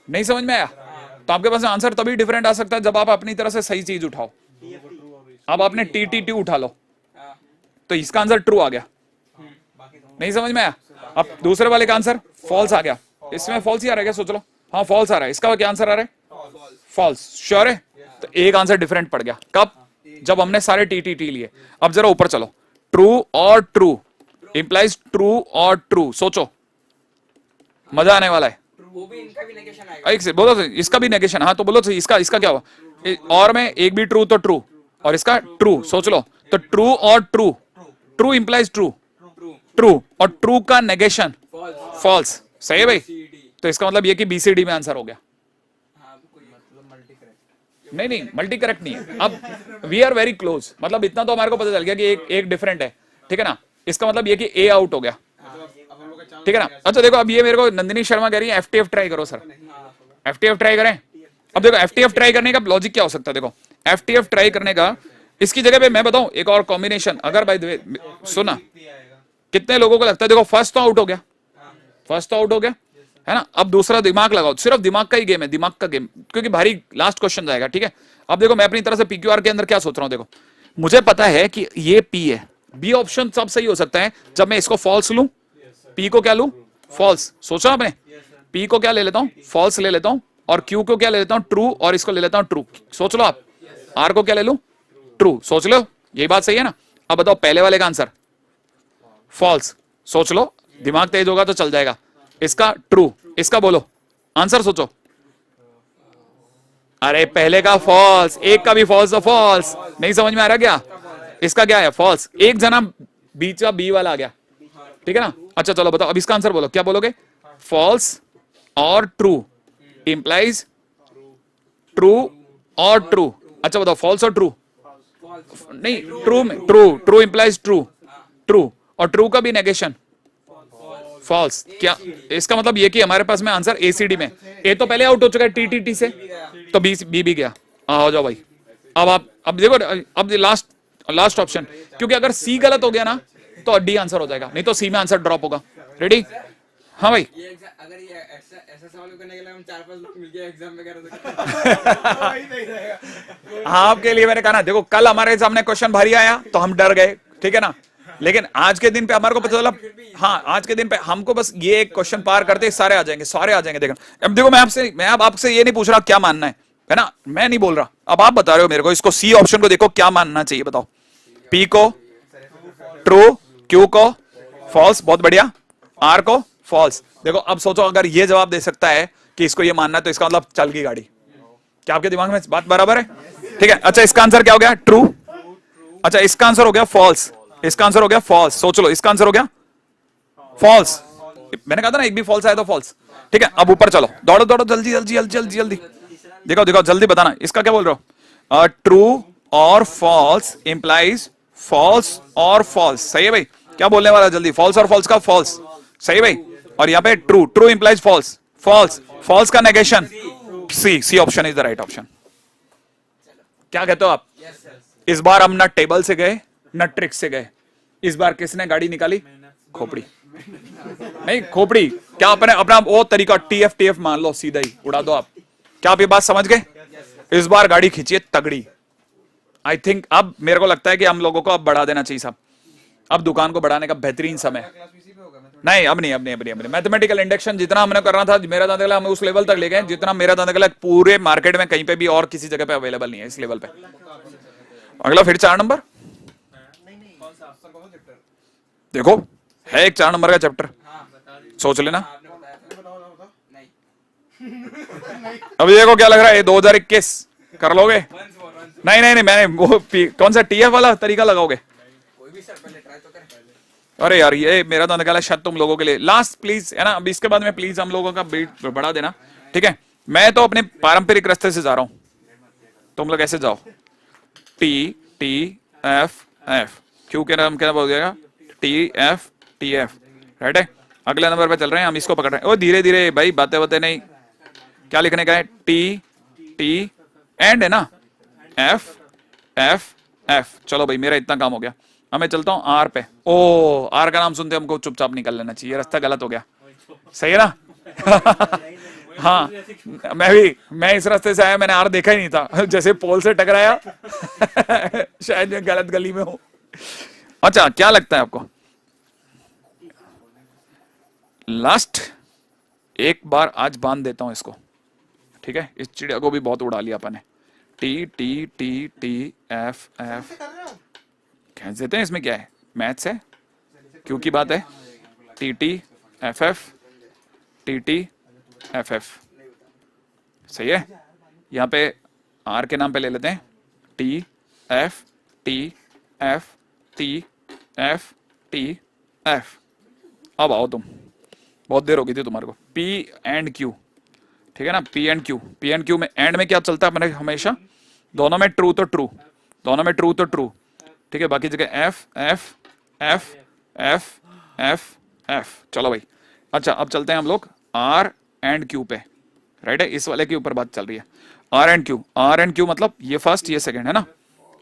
नहीं समझ में आया? तो आपके पास आंसर तभी डिफरेंट आ सकता है जब आप अपनी तरह से सही चीज उठाओ। अब आपने TTT उठा लो, तो इसका आंसर ट्रू आ गया। नहीं समझ में आया? अब दूसरे वाले का आंसर फॉल्स आ गया, इसमें फॉल्स ही आ रहा है क्या? सोच लो, हाँ फॉल्स आ रहा है, इसका क्या आंसर आ रहा है? फॉल्स, श्योर है? तो एक आंसर डिफरेंट पड़ गया, कब? जब हमने सारे TTT लिए। अब जरा ऊपर चलो, ट्रू और ट्रू इंप्लाइज ट्रू और ट्रू, सोचो, मजा आने वाला है। वो भी इनका भी नेगेशन आएगा। एक से बोलो, इसका भी नेगेशन, हाँ तो बोलो इसका क्या हुआ? और में एक भी ट्रू तो ट्रू, और इसका ट्रू, सोच लो, तो ट्रू और true, true implies true, true और ट्रू का नेगेशन फॉल्स, सही है भाई? तो इसका मतलब ये कि BCD में आंसर हो गया। नहीं मल्टी करेक्ट नहीं है, अब वी आर वेरी क्लोज, मतलब इतना तो हमारे को पता चल गया कि एक डिफरेंट है, ठीक है ना? इसका मतलब ये कि A आउट हो गया, ठीक है ना? अच्छा देखो, अब ये मेरे को नंदिनी शर्मा कह रही है FTF ट्राई करो सर, FTF ट्राई करें। अब देखो FTF ट्राई करने का लॉजिक क्या हो सकता है? देखो FTF ट्राई करने का, इसकी जगह पे मैं बताऊं एक और कॉम्बिनेशन, अगर बाय द वे सुना, कितने लोगों को लगता है देखो फर्स्ट तो आउट हो गया, फर्स्ट तो आउट हो गया, है ना? अब दूसरा दिमाग लगाओ, सिर्फ दिमाग का ही गेम है, दिमाग का गेम, क्योंकि भारी लास्ट क्वेश्चन जाएगा, ठीक है? अब देखो मैं अपनी तरह से PQR के अंदर क्या सोच रहा हूं, देखो मुझे पता है कि ये P है, B ऑप्शन सब सही हो सकता है जब मैं इसको फॉल्स लूं, P को क्या लूं? फॉल्स। सोचा आपने? P को क्या ले लेता हूं? फॉल्स ले लेता हूं, और Q को क्या ले लेता हूं? ट्रू, और इसको ले लेता हूं ट्रू। सोच लो आप, R को क्या ले लूं? ट्रू। सोच लो, यही बात सही है ना? अब बताओ पहले वाले का आंसर फॉल्स, सोच लो, दिमाग तेज होगा तो चल जाएगा। इसका ट्रू, इसका बोलो आंसर, सोचो। अरे पहले का फॉल्स, एक का भी फॉल्स, तो फॉल्स। नहीं समझ में आ रहा क्या? इसका क्या है? फॉल्स। एक जना बीच का B वाला आ गया, ठीक है ना? अच्छा चलो बताओ, अब इसका आंसर बोलो, क्या बोलोगे? फॉल्स और ट्रू इंप्लाइज ट्रू और ट्रू। अच्छा बताओ, फॉल्स और ट्रू? नहीं, ट्रू में ट्रू इंप्लाइज ट्रू, ट्रू और ट्रू का भी नेगेशन फॉल्स। क्या इसका मतलब ये कि हमारे पास में आंसर ACD में, A तो पहले आउट हो चुका है TTT से, तो B भी गया। हो जाओ भाई, अब देखो, अब लास्ट ऑप्शन, क्योंकि अगर C गलत हो गया ना तो D आंसर हो जाएगा, नहीं तो C में आंसर ड्रॉप होगा। रेडी? हाँ भाई, अगर ये ऐसा सवाल करने के लिए हम 4-5 लोग मिल गए एग्जाम में कर सकते। आपके लिए मैंने कहा ना, देखो कल हमारे सामने क्वेश्चन भारी आया तो हम डर गए, ठीक है ना? लेकिन आज के दिन पे हमारे को पता चला, हाँ आज के दिन पे हमको बस ये एक क्वेश्चन पार करते सारे आ जाएंगे। देखो अब देखो, मैं अब आपसे ये नहीं पूछ रहा क्या मानना है ना? मैं नहीं बोल रहा, अब आप बता रहे हो मेरे को। इसको C ऑप्शन को देखो, क्या मानना चाहिए बताओ? P को ट्रू, Q को फॉल्स, बहुत बढ़िया, R को फॉल्स। देखो अब सोचो, अगर ये जवाब दे सकता है कि इसको ये मानना है, तो इसका मतलब चल गई गाड़ी। क्या आपके दिमाग में बात बराबर है? ठीक है, अच्छा इसका आंसर क्या हो गया? ट्रू। अच्छा इसका आंसर हो गया फॉल्स, इसका आंसर हो गया फॉल्स। सोच लो, इसका आंसर हो गया फॉल्स। मैंने कहा था ना एक भी फॉल्स आया तो फॉल्स। ठीक है, अब ऊपर चलो, दौड़ो दौड़ो, जल्दी जल्दी जल्दी जल्दी जल्दी। देखो देखो जल्दी बताना, इसका क्या बोल रहे हो? ट्रू और फॉल्स इंप्लाइज फॉल्स और फॉल्स। सही है भाई, क्या बोलने वाला जल्दी? फॉल्स और फॉल्स का फॉल्स। सही है भाई, और यहाँ पे true, true implies false, false, false का negation C, C option is the right option. क्या कहते हो आप? इस बार हम न टेबल से गए न ट्रिक से गए, इस बार किसने गाड़ी निकाली? खोपड़ी। नहीं खोपड़ी, क्या अपने अपना वो तरीका टीएफ टीएफ मान लो, सीधा ही उड़ा दो आप। क्या आप ये बात समझ गए? इस बार गाड़ी खींचिए तगड़ी। आई थिंक अब मेरे को लगता है कि हम लोगों को अब बढ़ा देना चाहिए साहब, अब दुकान को बढ़ाने का बेहतरीन समय। नहीं अब नहीं, अब नहीं, अब नहीं, अब नहीं। मैथमेटिकल इंडक्शन जितना हमने करना था, मेरा दांतगला हमें उस लेवल तक ले गए जितना मेरा दांतगला पूरे मार्केट में कहीं पे भी और किसी जगह पे अवेलेबल नहीं है इस लेवल पे। अगला फिर 4 नंबर देखो, है एक 4 नंबर का चैप्टर, सोच लेना। अभी देखो क्या लग रहा है, 2021 कर लोगे? नहीं नहीं नहीं, मैंने वो कौन सा टीएफ वाला तरीका लगाओगे? कोई भी सर पहले ट्राई तो करें। अरे यार ये मेरा तो निकाला शायद तुम लोगों के लिए लास्ट प्लीज है ना। अब इसके बाद में प्लीज हम लोगों का बीट बढ़ा देना, ठीक है? मैं तो अपने पारंपरिक रास्ते से जा रहा हूं, तुम लोग ऐसे जाओ। T T F F, Q के नाम क्या बोल जाएगा? T F T F, right है। अगले नंबर पे चल रहे हैं हम, इसको पकड़ रहे हैं। ओ धीरे धीरे भाई, बातें बातें नहीं। क्या लिखने का है? टी टी एंड है ना, एफ एफ एफ। चलो भाई मेरा इतना काम हो गया, अब मैं चलता हूँ आर पे। ओ आर का नाम सुनते हमको चुपचाप निकल लेना चाहिए, रास्ता गलत हो गया। सही है ना? हाँ मैं इस रास्ते से आया, मैंने आर देखा ही नहीं था, जैसे पोल से टकराया शायद मैं गलत गली में हूं। अच्छा क्या लगता है आपको? लास्ट एक बार आज बांध देता हूं इसको, ठीक है? इस चिड़िया को भी बहुत उड़ा लिया अपन ने। T T T T F F कह देते हैं, इसमें क्या है? मैथ्स है, क्यों की बात है? T T F F T T F F, सही है। यहाँ पे आर के नाम पे ले लेते हैं, T F T F T F T F. अब आओ तुम, बहुत देर हो गई थी तुम्हारे को। पी एंड क्यू, ठीक है ना? P and Q, P and Q में एंड में क्या चलता है अपने हमेशा? दोनों में ट्रू तो ट्रू, दोनों में ट्रू तो ट्रू, ठीक है? बाकी जगह F F F F F F. चलो भाई, अच्छा अब चलते हैं हम लोग आर एंड क्यू पे, राइट है? इस वाले के ऊपर बात चल रही है, R and Q. R and Q मतलब ये फर्स्ट ये सेकंड है ना।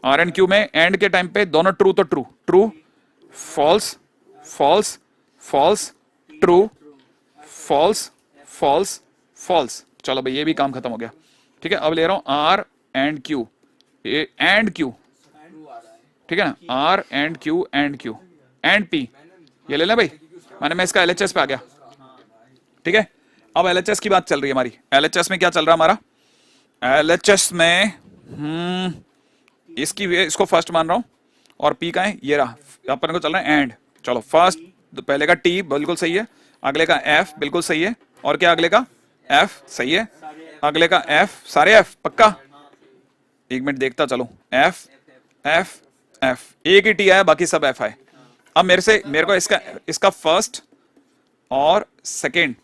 आर एंड क्यू में एंड के टाइम पे दोनों ट्रू तो true, true false false false true false false false. चलो भाई ये भी काम खत्म हो गया, ठीक है? अब ले रहा हूं R and Q, and Q, ठीक है ना? R and Q and P, ये ले लें भाई। मैंने मैं इसका एलएचएस पे आ गया, ठीक है? अब एलएचएस की बात चल रही है हमारी। एलएचएस में क्या चल रहा है हमारा? एलएचएस में इसको फर्स्ट मान रहा हूं, और पी का है ये रहा, अपन को चल रहा है एंड। चलो फर्स्ट पहले का टी बिल्कुल सही है, अगले का एफ बिल्कुल सही है, और क्या अगले का? एफ सही है, अगले का एफ, सारे एफ पक्का। एक मिनट देखता चलो, एफ एफ एफ, एक ही टी आया, बाकी सब एफ आए। अब मेरे को इसका फर्स्ट और सेकंड,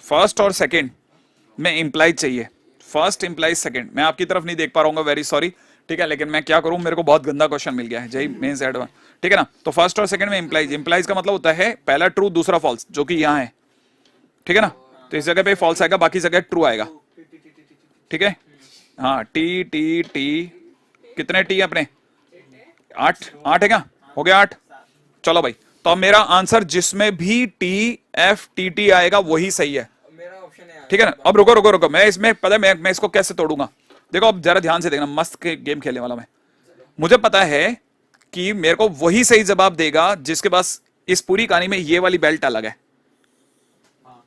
फर्स्ट और सेकंड में इंप्लाइज चाहिए। फर्स्ट इंप्लाइज सेकंड, मैं आपकी तरफ नहीं देख पा रहा हूँ, वेरी सॉरी, ठीक है? लेकिन मैं क्या करूं, मेरे को बहुत गंदा क्वेश्चन मिल गया है, जय मेंस एडवांस, ठीक है ना? तो फर्स्ट और सेकंड में इंप्लाइज, इंप्लाइज का मतलब होता है पहला ट्रू दूसरा फॉल्स, जो कि यहाँ है, ठीक है ना? तो इस जगह पे फॉल्स आएगा, बाकी जगह ट्रू आएगा, ठीक है? हाँ टी टी टी, कितने टी अपने? 8 है क्या? हो गया 8। चलो भाई, तो अब मेरा आंसर जिसमें भी टी एफ टी टी आएगा वही सही है, मेरा ऑप्शन है, ठीक है ना? अब रुको रुको रुको, मैं इसमें पता है मैं इसको कैसे तोड़ूंगा। देखो अब जरा ध्यान से देखना, मस्त के गेम खेलने वाला मैं। मुझे पता है कि मेरे को वही सही जवाब देगा जिसके पास इस पूरी कहानी में ये वाली बेल्ट अलग है,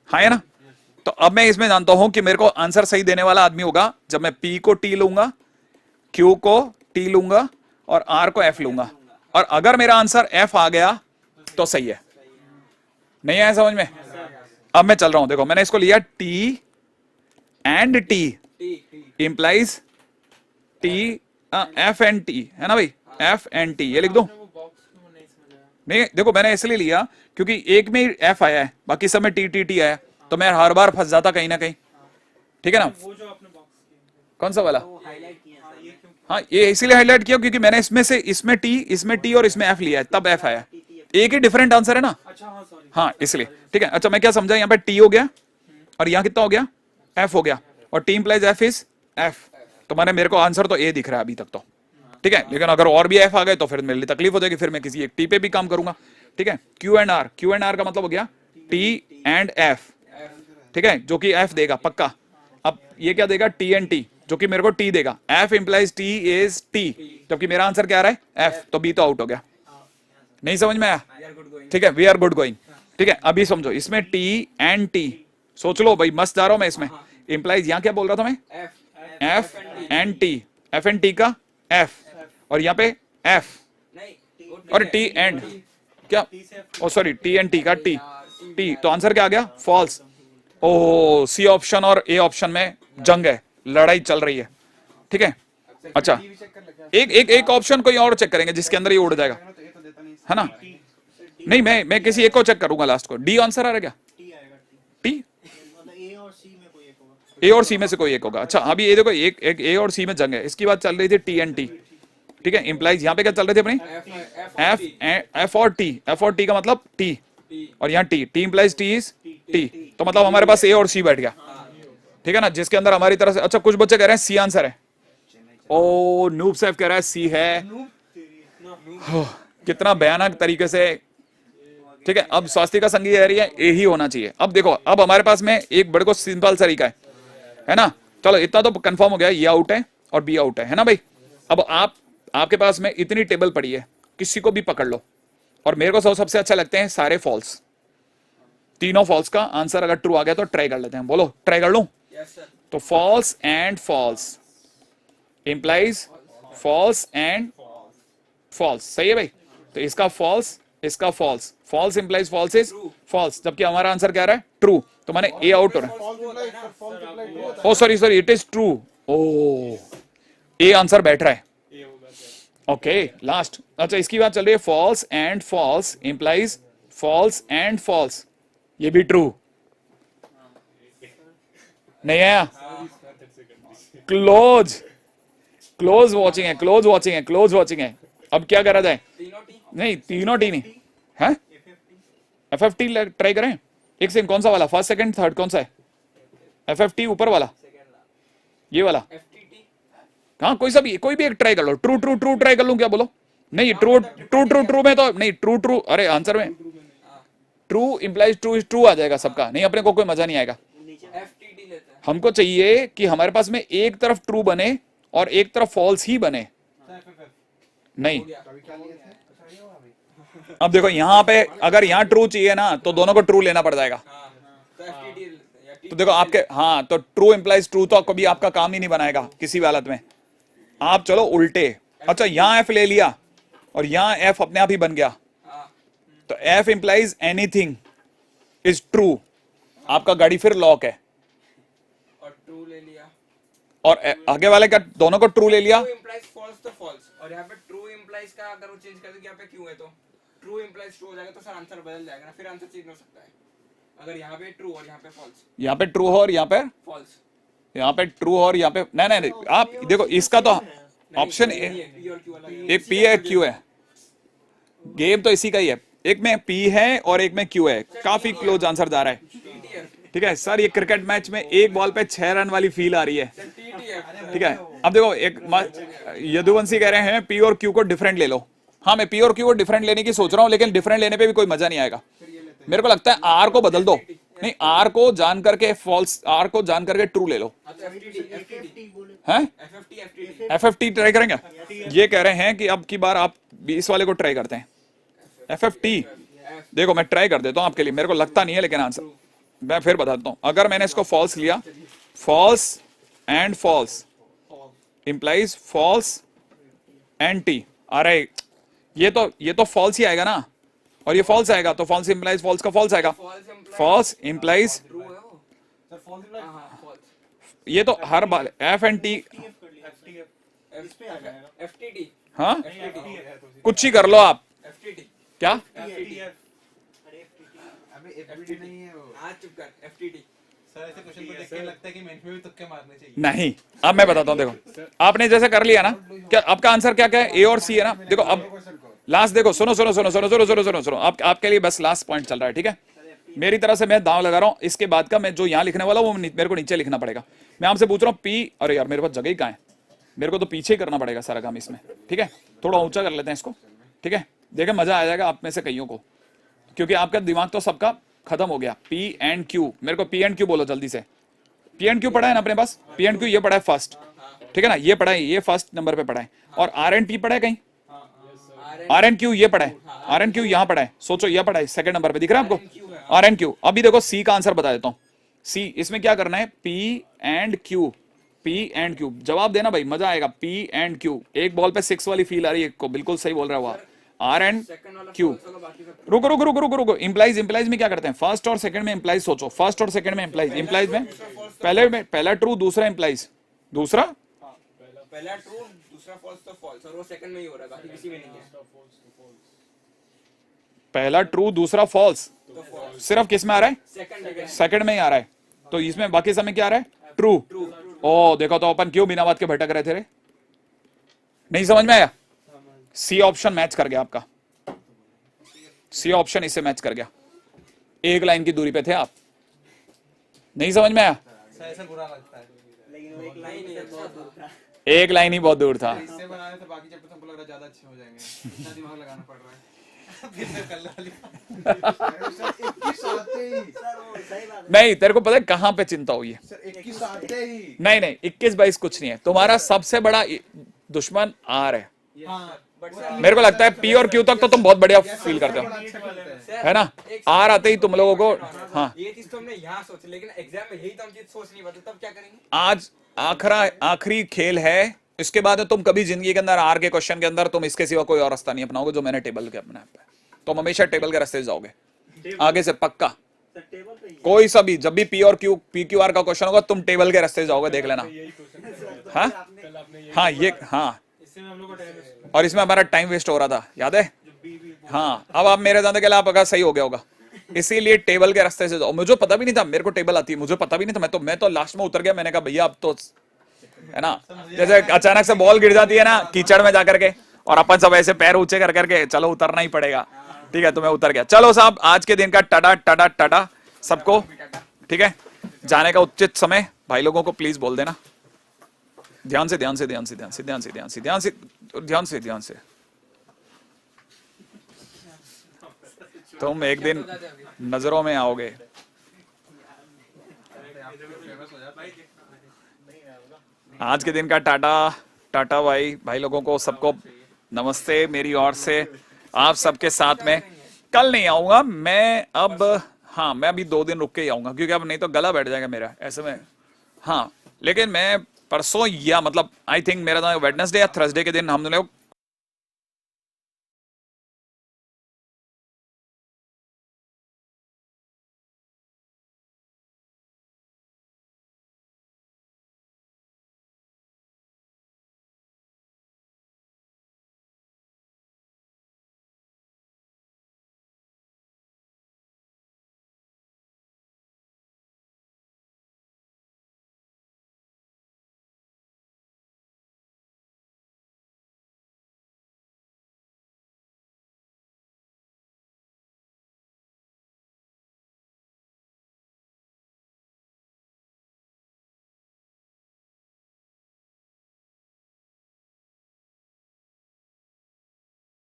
हाँ है ना? तो अब मैं इसमें जानता हूं कि मेरे को आंसर सही देने वाला आदमी होगा जब मैं पी को टी लूंगा, क्यू को टी लूंगा, और आर को एफ लूंगा। और अगर मेरा आंसर एफ आ गया तो सही है, नहीं आया समझ में? अब मैं चल रहा हूं, देखो मैंने इसको लिया T and T T implies T, F and T है ना भाई, एफ एंड टी, ये लिख दो। वो बॉक्स में नहीं समझ आया। नहीं देखो मैंने इसलिए लिया क्योंकि एक में एफ आया है, बाकी सब में टी टी टी आया, तो मैं हर बार फंस जाता कहीं ना कहीं, ठीक है ना। वो जो आपने बॉक्स किया कौन सा वाला? वो हाईलाइट किया हाँ, ये क्यों? हाँ ये इसीलिए हाईलाइट किया क्योंकि मैंने इसमें से इसमें टी और इसमें एफ लिया है, तब एफ आया। एक ही डिफरेंट आंसर है ना, अच्छा हाँ सॉरी। हाँ इसलिए ठीक है। अच्छा मैं क्या समझा, यहाँ पे टी हो गया और यहाँ कितना हो गया, एफ हो गया, और T implies F is F, तो मैंने मेरे को आंसर तो ए दिख रहा है अभी तक तो, ठीक है। लेकिन अगर और भी एफ आ गए तो फिर मेरे लिए तकलीफ हो जाएगी, फिर मैं किसी एक टी पे भी काम करूंगा, ठीक है। क्यू एंड आर का मतलब हो गया टी एंड एफ, ठीक है, जो कि एफ देगा पक्का। अब ये क्या देगा, टी एंड टी, जो कि मेरे को टी देगा। F implies T is T, जबकि मेरा आंसर क्या आ रहा है, एफ, तो बी तो आउट हो गया। नहीं समझ में आया, वी आर गुड गोइंग। ठीक है, वी आर गुड गोइंग, ठीक है। अभी समझो इसमें टी एंड टी, सोच लो भाई, मस्त जा रहा हूं मैं इसमें। इंप्लाइज यहाँ क्या बोल रहा था मैं, F F and T, F and T का एफ, और यहाँ पे एफ नहीं और टी एंड क्या, ओ सॉरी टी एंड टी का टी, टी, तो आंसर क्या आ गया, फॉल्स। ओ सी ऑप्शन और ए ऑप्शन में जंग है, लड़ाई चल रही है, ठीक है। अच्छा टीवी चेक कर ले क्या? एक ऑप्शन कोई और चेक करेंगे जिसके अंदर ये उड़ जाएगा, तो ये तो देता नहीं। है ना। नहीं मैं किसी एक को चेक करूंगा लास्ट को। डी आंसर आ रहा क्या, टी आएगा टी, मतलब ए और सी में कोई एक होगा। ए और सी में से कोई एक होगा। अच्छा अभी ये देखो एक ए और सी में जंग है, इसकी बात चल रही थी टी एंड टी, ठीक है। इंप्लाइज यहाँ पे क्या चल रही थी अपनी, एफ और टी का मतलब टी, और यहाँ T implies T is T, तो मतलब हमारे पास ए और सी बैठ गया, ठीक है ना, जिसके अंदर हमारी तरफ से। अच्छा कुछ बच्चे कह रहे हैं सी आंसर है, ओ नूब सैफ कह रहा है सी है, हो, कितना भयानक तरीके से, ठीक है। अब स्वास्थ्य का संगीत कह रही है ए ही होना चाहिए। अब देखो अब हमारे पास में एक बड़े को सिंपल तरीका है ना। चलो इतना तो कंफर्म हो गया, ये आउट है और बी आउट है ना भाई। अब आपके पास में इतनी टेबल पड़ी है, किसी को भी पकड़ लो, और मेरे को सबसे अच्छा लगते हैं सारे फॉल्स, तीनों फॉल्स का आंसर अगर ट्रू आ गया तो ट्राई कर लेते हैं। बोलो ट्राई कर लूं, यस सर। तो false and false implies false and false, सही है भाई। तो इसका फॉल्स, इसका false, false implies false is false, जबकि हमारा आंसर क्या आ रहा है, ट्रू, तो मैंने ए आउट हो रहा है। Oh sorry it is true, oh A answer बैठ रहा है, ओके लास्ट। अच्छा इसकी बात चल रही है false and false implies false and false, ये भी ट्रू नहीं है। क्लोज वॉचिंग है। अब क्या करा जाए, तीनों टी नहीं तीनों टी नहीं है, एफ टी ट्राई करें। एक सेकंड, कौन सा वाला, फर्स्ट सेकंड थर्ड कौन सा है, एफ टी ऊपर वाला, ये वाला, एफटीटी हाँ कोई भी एक ट्राई कर लो। ट्रू ट्राई कर लूं क्या, बोलो। नहीं ट्रू में तो नहीं, ट्रू अरे आंसर में ट्रू इंप्लाइज ट्रू आ जाएगा सबका, नहीं अपने को कोई मजा नहीं आएगा। एफटीटी लेते हैं। हमको चाहिए कि हमारे पास में एक तरफ ट्रू बने और एक तरफ फॉल्स ही बने, नहीं। अब देखो यहाँ पे अगर यहाँ ट्रू चाहिए ना तो दोनों को ट्रू लेना पड़ जाएगा। हाँ तो एफटीटी या टी तो देखो आपके, हाँ तो ट्रू इंप्लाइज ट्रू तो कभी आपका काम ही नहीं बनाएगा किसी भी हालत में। आप चलो उल्टे, अच्छा यहाँ एफ ले लिया और यहाँ एफ अपने आप ही बन गया, हाँ तो F implies anything is true, आपका गाड़ी फिर लॉक है। और ट्रू ले लिया, और आगे वाले का दोनों को ट्रू ले लिया, ट्रू इंप्लाइज फॉल्स तो फॉल्स, और यहाँ पे ट्रू इंप्लाइज का अगर वो चेंज कर दो यहाँ पे क्यों है तो ट्रू इंप्लाइज ट्रू हो जाएगा, तो सर आंसर बदल जाएगा ना, फिर आंसर चेंज हो सकता है। अगर यहाँ पे ट्रू और यहाँ पे फॉल्स, यहाँ पे ट्रू हो और यहाँ पे ट्रू और यहाँ पे नहीं आप देखो इसका तो ऑप्शन पी और क्यू वाला एक पी है क्यू है, गेम तो इसी का ही है, एक में पी है और एक में क्यू है, काफी क्लोज आंसर जा रहा है, टीटीएफ ठीक है सर। ये क्रिकेट मैच में एक बॉल पे 6 रन वाली फील आ रही है, टीटीएफ ठीक है। अब देखो यदुवंशी कह रहे हैं पी और क्यू को डिफरेंट ले लो, हाँ मैं पी और क्यू को डिफरेंट लेने की सोच रहा हूँ, लेकिन डिफरेंट लेने पे भी कोई मजा नहीं आएगा। मेरे को लगता है आर को बदल दो, नहीं आर को जान करके फॉल्स, आर को जान करके ट्रू ले लो, हैं एफ टी ट्राई करेंगे। ये कह रहे हैं कि अब की बार आप इस वाले को ट्राई करते हैं, एफ टी। देखो मैं ट्राई कर देता हूँ आपके लिए, मेरे को लगता नहीं है लेकिन आंसर मैं फिर बताता हूँ। अगर मैंने इसको फॉल्स लिया, false and false implies false and T, अरे ये तो फॉल्स ही आएगा ना, और ये फॉल्स आएगा, तो फॉल्स इंप्लाइज फॉल्स का फॉल्स आएगा, फॉल्स इंप्लाइज ट्रू है वो। सर फॉल्स इम्प्लाई हाँ फॉल्स। ये तो हर बार एफ एंड टी, इस पे आ जाएगा FTT हाँ FTT कुछ ही कर लो आप, FTT क्या FTT अबे एफडी नहीं है वो आज चुप कर FTT। सर ऐसे क्वेश्चन को देख के लगता है कि मेंस में भी तुक्के मारने चाहिए नहीं। अब मैं बताता हूँ, देखो आपने जैसे कर लिया ना, क्या आपका आंसर क्या क्या है, ए और सी है ना। देखो अब क्वेश्चन को लास्ट देखो, सुनो सुनो सुनो सुनो सुनो सुनो सुनो सुनो, आप आपके लिए बस लास्ट पॉइंट चल रहा है, ठीक है। मेरी तरह से मैं दांव लगा रहा हूँ, इसके बाद का मैं जो यहाँ लिखने वाला हूँ वो मेरे को नीचे लिखना पड़ेगा। मैं आपसे पूछ रहा हूँ पी, अरे यार मेरे पास जगह ही कहाँ है, मेरे को तो पीछे ही करना पड़ेगा सारा काम इसमें, ठीक है। थोड़ा ऊंचा कर लेते हैं इसको, ठीक है। देखें मजा आ जाएगा आप में से कईयों को, क्योंकि आपका दिमाग तो सबका खत्म हो गया। पी एंड क्यू, मेरे को पी एंड क्यू बोलो जल्दी से। पी एंड क्यू पढ़ा है ना अपने पास, पी एंड क्यू ये पढ़ा है फर्स्ट, ठीक है ना, ये पढ़ा है, ये फर्स्ट नंबर पे पढ़ा है। और आर एंड पी पढ़ा है कहीं, आर एंड क्यू ये पढ़ा है, आर एंड क्यू यहाँ पढ़ा है, सोचो ये पढ़ा है सेकंड नंबर पे, दिख रहा है आपको आर एंड क्यू। अभी देखो सी का आंसर बता देता हूँ, सी इसमें क्या करना है, P and Q, P and Q, जवाब देना भाई मजा आएगा। पी एंड क्यू, एक बॉल पे 6 वाली फील आ रही है को, बिल्कुल सही बोल रहा है वो, आर एंड सेकंड वाला क्यू। false होगा, बाकी सब रुको रुको रुको रुको रुको, इंप्लाइज इंप्लाइज में क्या करते हैं, फर्स्ट और सेकंड में इंप्लाइज सोचो, फर्स्ट और सेकंड में इंप्लाइज, इंप्लाइज में पहला ट्रू दूसरा इंप्लाइज, दूसरा पहला ट्रू दूसरा फॉल्स तो फॉल्स, और वो सेकंड में ही हो रहा है, बाकी किसी में नहीं है। पहला ट्रू दूसरा फॉल्स, तो फॉल्स सिर्फ किस में आ रहा है, सेकंड सेकंड में ही आ रहा है। तो इसमें बाकी समय क्या आ रहा है, ट्रू। ओ देखो तो अपन क्यों बिना बात के भटक रहे थे रे, नहीं समझ में आया। सी ऑप्शन मैच कर गया आपका, सी ऑप्शन इससे मैच कर गया, एक लाइन की दूरी पे थे आप, नहीं समझ में आया। सर ऐसा बुरा लगता है लेकिन वो एक लाइन नहीं, से अच्छा बहुत दूर था एक लाइन ही बहुत दूर था। इससे बनाने से बाकी चैप्टर हमको लग रहा है ज्यादा अच्छे हो जाएंगे, इतना दिमाग लगाना पड़ रहा है फिर से कल वाली सर 21 आते ही सर वो सही बात है नहीं तेरे को पता है कहां पे चिंता हुई है, सर 21 आते ही नहीं नहीं 21-22 कुछ नहीं है, तुम्हारा सबसे बड़ा दुश्मन आर है। हाँ बट सर मेरे को लगता है पी और क्यू तक तो तुम बहुत बढ़िया फील करते हो, अच्छा करते हैं सर, है ना। एक आर आते ही तुम लोगों को, हाँ ये चीज तो हमने यहाँ सोची, लेकिन एग्जाम में यही तो हम चीज सोच नहीं पाते, तब क्या करेंगे। आज आखिरी खेल है, इसके बाद तुम कभी जिंदगी के अंदर आर के क्वेश्चन के अंदर तुम इसके सिवा कोई और रास्ता नहीं अपनाओगे जो मैंने टेबल के अपना है, तुम हमेशा टेबल के रास्ते से जाओगे आगे से पक्का। सर टेबल पे ही है। कोई सा भी जब भी पी और क्यू पी क्यू आर का क्वेश्चन होगा तुम टेबल के रास्ते से जाओगे, देख लेना। हाँ हाँ ये हाँ, इससे हम लोग को टाइम और इसमें हमारा टाइम वेस्ट हो रहा था याद है। हाँ अब आप मेरे जानते के आपका सही हो गया होगा, इसीलिए टेबल के रास्ते से जाओ। मुझे पता भी नहीं था, मेरे को टेबल आती है, मुझे पता भी नहीं था, मैं तो लास्ट में उतर गया। मैंने कहा भैया अब तो है ना, जैसे अचानक से बॉल गिर जाती है ना कीचड़ में जाकर के, और अपन सब ऐसे पैर ऊंचे कर करके चलो उतरना ही पड़ेगा, ठीक है। तो मैं उतर गया। चलो साहब आज के दिन का टाटा टाटा टाटा सबको, ठीक है। जाने का उचित समय भाई लोगों को प्लीज बोल देना, ध्यान से ध्यान से ध्यान से ध्यान से ध्यान से ध्यान से ध्यान से ध्यान से ध्यान से। तुम एक दिन नजरों में आओगे। आज के दिन का टाटा टाटा भाई लोगों को सबको नमस्ते मेरी ओर से, आप सबके साथ में। कल नहीं आऊंगा मैं अब, हाँ मैं अभी 2 दिन रुक के ही आऊंगा, क्योंकि अब नहीं तो गला बैठ जाएगा मेरा ऐसे में। हाँ लेकिन मैं परसों या मतलब आई थिंक मेरा वेडनेसडे या थर्सडे के दिन हम लोग